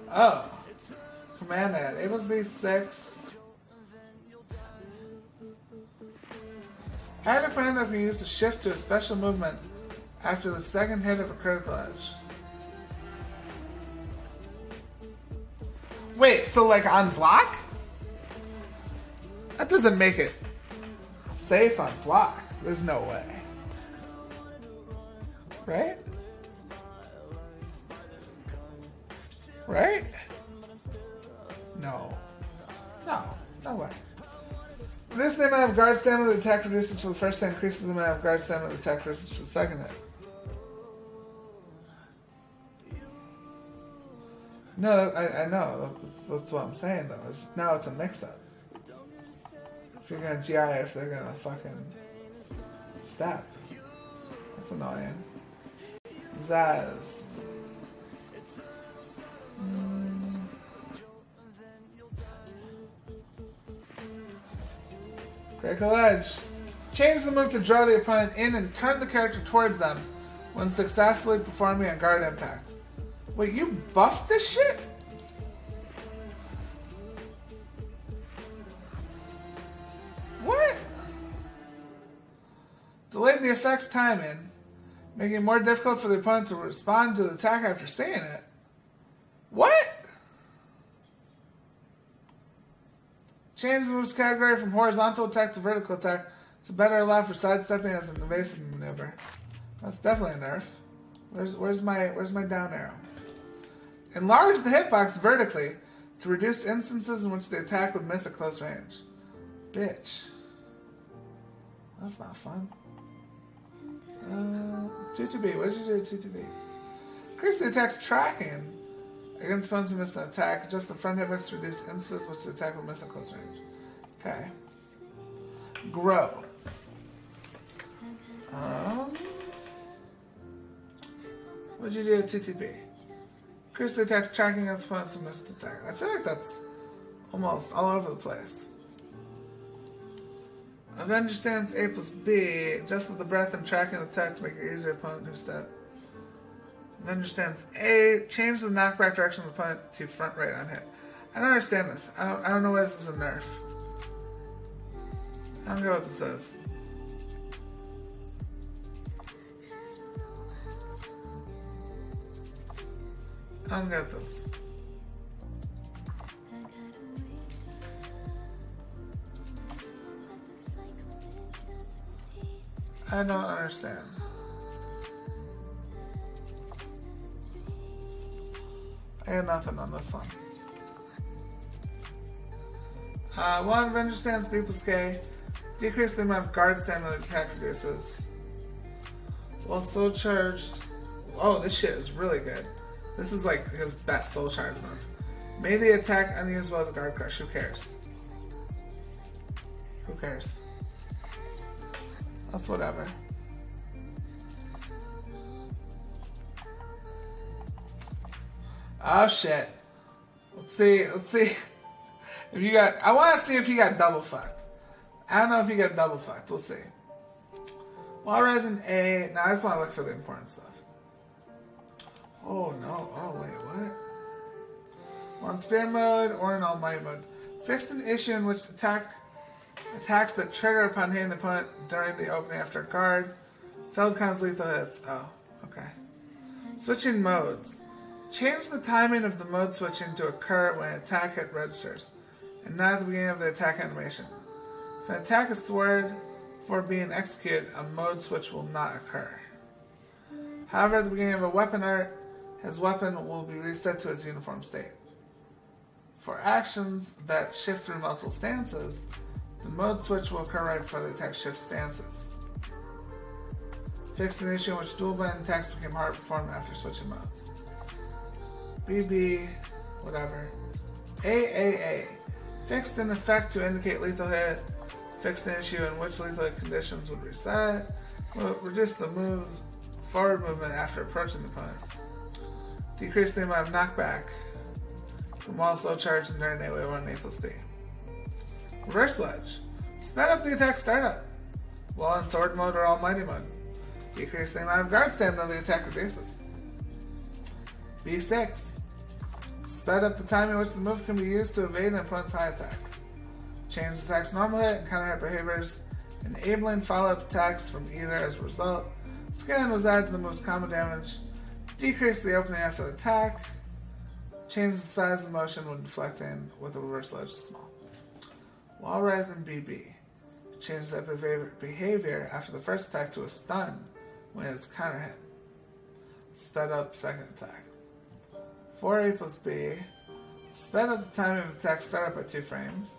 Oh. Command ad. Able to be 6. Add a command that can be used to shift to a special movement after the second hit of a critical edge. Wait, so like on block? That doesn't make it safe on block. There's no way. Right? Right? No. No. No way. Reduce the amount of guard stamina the attack reduces for the first hit, increases the amount of guard stamina the attack reduces for the second hit. No, I know. That's what I'm saying, though. Now it's a mix-up. If you're gonna GI or if they're gonna fucking step. That's annoying. Zaz. Critical Edge. Change the move to draw the opponent in and turn the character towards them when successfully performing a guard impact. Wait, you buffed this shit? What? Delayed the effect's timing, making it more difficult for the opponent to respond to the attack after seeing it. What? Change the move's category from horizontal attack to vertical attack to better allow for sidestepping as an evasive maneuver. That's definitely a nerf. Where's my down arrow? Enlarge the hitbox vertically to reduce instances in which the attack would miss at close range. Bitch. That's not fun. 2-2-B. What did you do with 2-2-B? Increase the attack's tracking against opponents who miss an attack. Adjust the front hitbox to reduce instances which the attack will miss at close range. Okay. Grow. What did you do with 2-2-B? Increase the attack's tracking against opponents who missed the attack. I feel like that's almost all over the place. Avenger stance A plus B. Adjust the breadth and tracking of the attack to make it easier for opponent who step. Avenger stance A. Change the knockback direction of the opponent to front right on hit. I don't understand this. I don't know why this is a nerf. I don't know what this is. I don't get this. I don't understand. I got nothing on this one. One Avenger stance B plus K. Decrease the amount of guard stamina the attack reduces. While soul charged. Oh, this shit is really good. This is like his best soul charge move. May the attack unusable as a guard crush. Who cares? Who cares? That's whatever. Oh shit. Let's see if you got, I want to see if you got double fucked. I don't know if you got double fucked. We'll see. While rising A, now I just want to look for the important stuff. Oh no, oh wait, what? On spear mode or in all might mode. Fixed an issue in which attacks that trigger upon hitting the opponent during the opening after a card. Failed counts lethal hits. Oh, okay. Switching modes. Change the timing of the mode switching to occur when an attack hit registers, and not at the beginning of the attack animation. If an attack is thwarted before being executed, a mode switch will not occur. However, at the beginning of a weapon art, his weapon will be reset to its uniform state. For actions that shift through multiple stances, the mode switch will occur right before the attack shifts stances. Fixed an issue in which dual button attacks became hard to perform after switching modes. BB, whatever. AAA. Fixed an effect to indicate lethal hit. Fixed an issue in which lethal hit conditions would reset. Will reduce the forward movement after approaching the opponent. Decrease the amount of knockback from while slow charge and during AoE 1 A plus B. Reverse ledge. Sped up the attack startup while in sword mode or almighty mode. Decrease the amount of guard stamina the attack reduces. B6. Sped up the time in which the move can be used to evade an opponent's high attack. Change the attack's normal hit and counter hit behaviors, enabling follow-up attacks from either as a result. Scan was added to the move's combo damage. Decrease the opening after the attack. Change the size of motion when deflecting with a reverse ledge to small. While rising BB. Change that behavior after the first attack to a stun when it's counter hit. Sped up second attack. 4A plus B. Sped up the time of attack startup by 2 frames.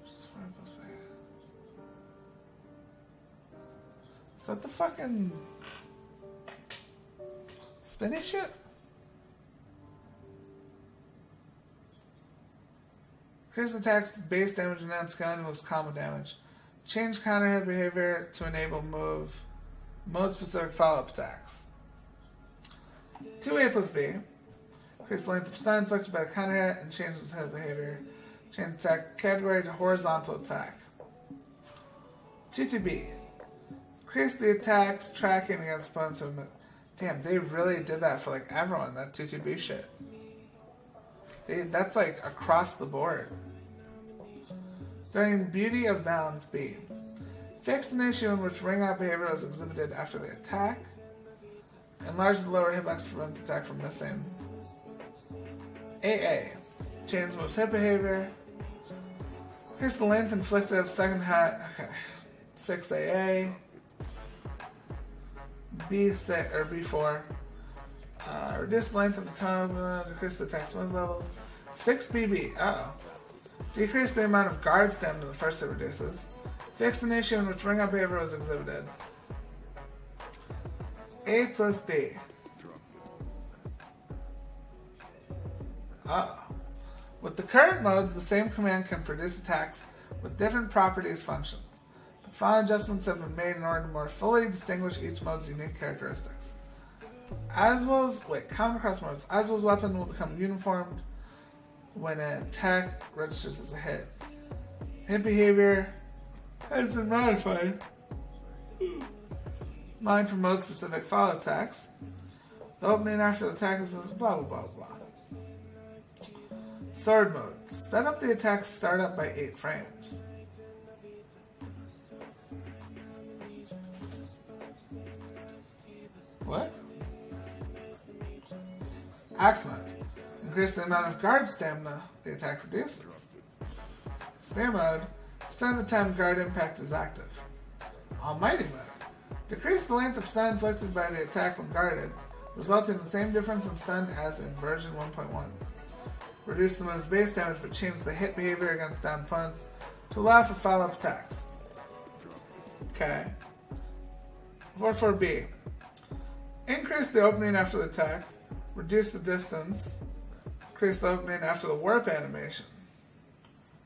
Just 4A plus B. Is that the fucking spinny shit? Increase attacks base damage and non-scaling moves combo damage. Change counter hit behavior to enable mode-specific follow-up attacks. 2A plus B. Increase the length of stun inflicted by the counter hit and changes hit behavior. Change attack category to horizontal attack. 2B. Increase the attacks tracking against opponents. Damn, they really did that for like everyone, that 2B shit. That's like across the board. During Beauty of Balance B. Fix an issue in which ring out behavior is exhibited after the attack. Enlarge the lower hitbox to prevent the attack from missing. AA. Change most hit behavior. Here's the length inflicted of second hit. Okay. 6AA. B6 or B4. Reduce the length of the time, decrease the attack smooth level. 6BB. Uh-oh. Decrease the amount of guard stamina the first it reduces. Fix an issue in which ring up behavior was exhibited. A plus B. Uh-oh. With the current modes, the same command can produce attacks with different properties functions. The following adjustments have been made in order to more fully distinguish each mode's unique characteristics. Counter cross modes. Aswell's weapon will become uniformed when an attack registers as a hit. Hit behavior has been modified. Line for mode specific follow attacks. The opening after the attack is blah blah blah blah. Sword mode. Sped up the attack startup by 8 frames. What? Axe mode. Increase the amount of guard stamina the attack reduces. Spear mode. Extend the time guard impact is active. Almighty mode. Decrease the length of stun inflicted by the attack when guarded, resulting in the same difference in stun as in version 1.1. Reduce the move's base damage but change the hit behavior against down opponents to allow for follow-up attacks. Okay. 4B. Increase the opening after the attack. Reduce the distance. Increase the opening after the warp animation.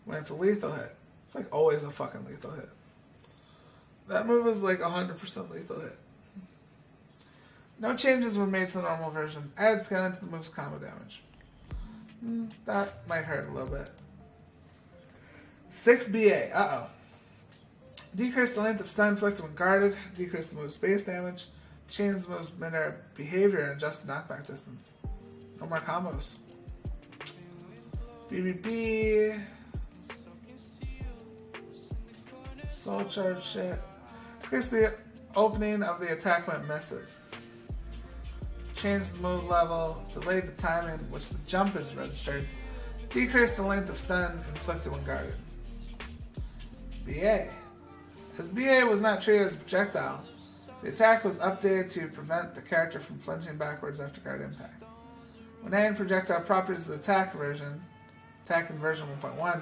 When it's a lethal hit. It's like always a fucking lethal hit. That move is like 100% lethal hit. No changes were made to the normal version. Add scaling to the move's combo damage. That might hurt a little bit. 6BA. Uh-oh. Decrease the length of stun inflicted when guarded. Decrease the move's base damage. Change the move's mid-air behavior and adjust the knockback distance. No more combos. BBB. Soul charge shit. Increase the opening of the attack when it misses. Change the move level. Delay the time in which the jump is registered. Decrease the length of stun inflicted when guarded. BA. As BA was not treated as a projectile, the attack was updated to prevent the character from flinching backwards after guard impact. When adding projectile properties to the attack in version 1.1,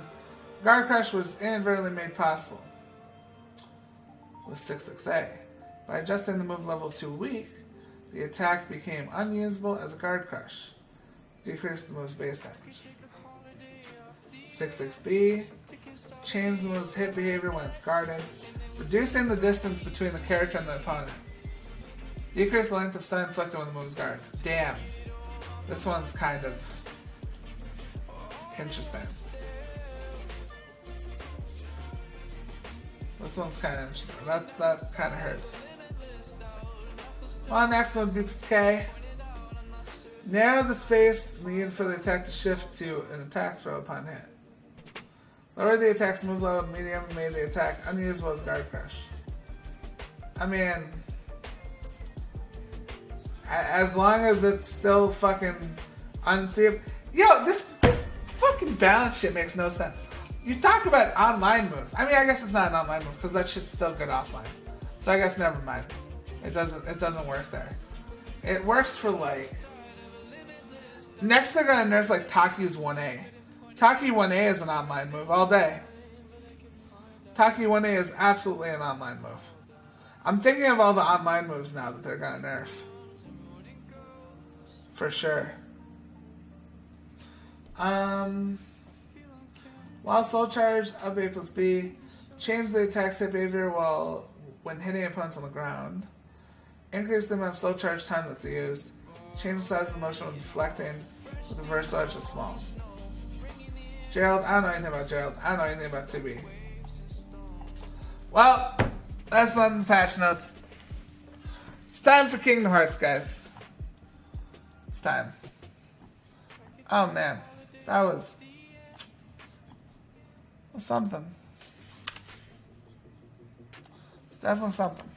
guard crush was inadvertently made possible with 6A. By adjusting the move level to weak, the attack became unusable as a guard crush. Decrease the move's base damage. 6B. Change the move's hit behavior when it's guarded, reducing the distance between the character and the opponent. Decrease the length of stun inflicted when the move is guarded. Damn. This one's kind of interesting. This one's kind of interesting. That kind of hurts. Well, next one, B plus K. Narrow the space needed for the attack to shift to an attack throw upon hit. Lower the attack's move level medium and made the attack unusable as guard crush. I mean, as long as it's still fucking unseeable. Yo, this fucking balance shit makes no sense. You talk about online moves. I mean, I guess it's not an online move because that shit's still good offline. So I guess never mind. It doesn't work there. It works for like Next, they're gonna nerf like Taki's 1A. Taki 1A is an online move all day. Taki 1A is absolutely an online move. I'm thinking of all the online moves now that they're gonna nerf. For sure. While slow charge, up A plus B. Change the attack's hit behavior when hitting opponents on the ground. Increase the amount of slow charge time that's used. Change the size of the motion when deflecting. With reverse large to small. Gerald, I don't know anything about Gerald. I don't know anything about 2B. Well, that's not in the patch notes. It's time for Kingdom Hearts, guys. It's time. Oh man, that was something. It's definitely something.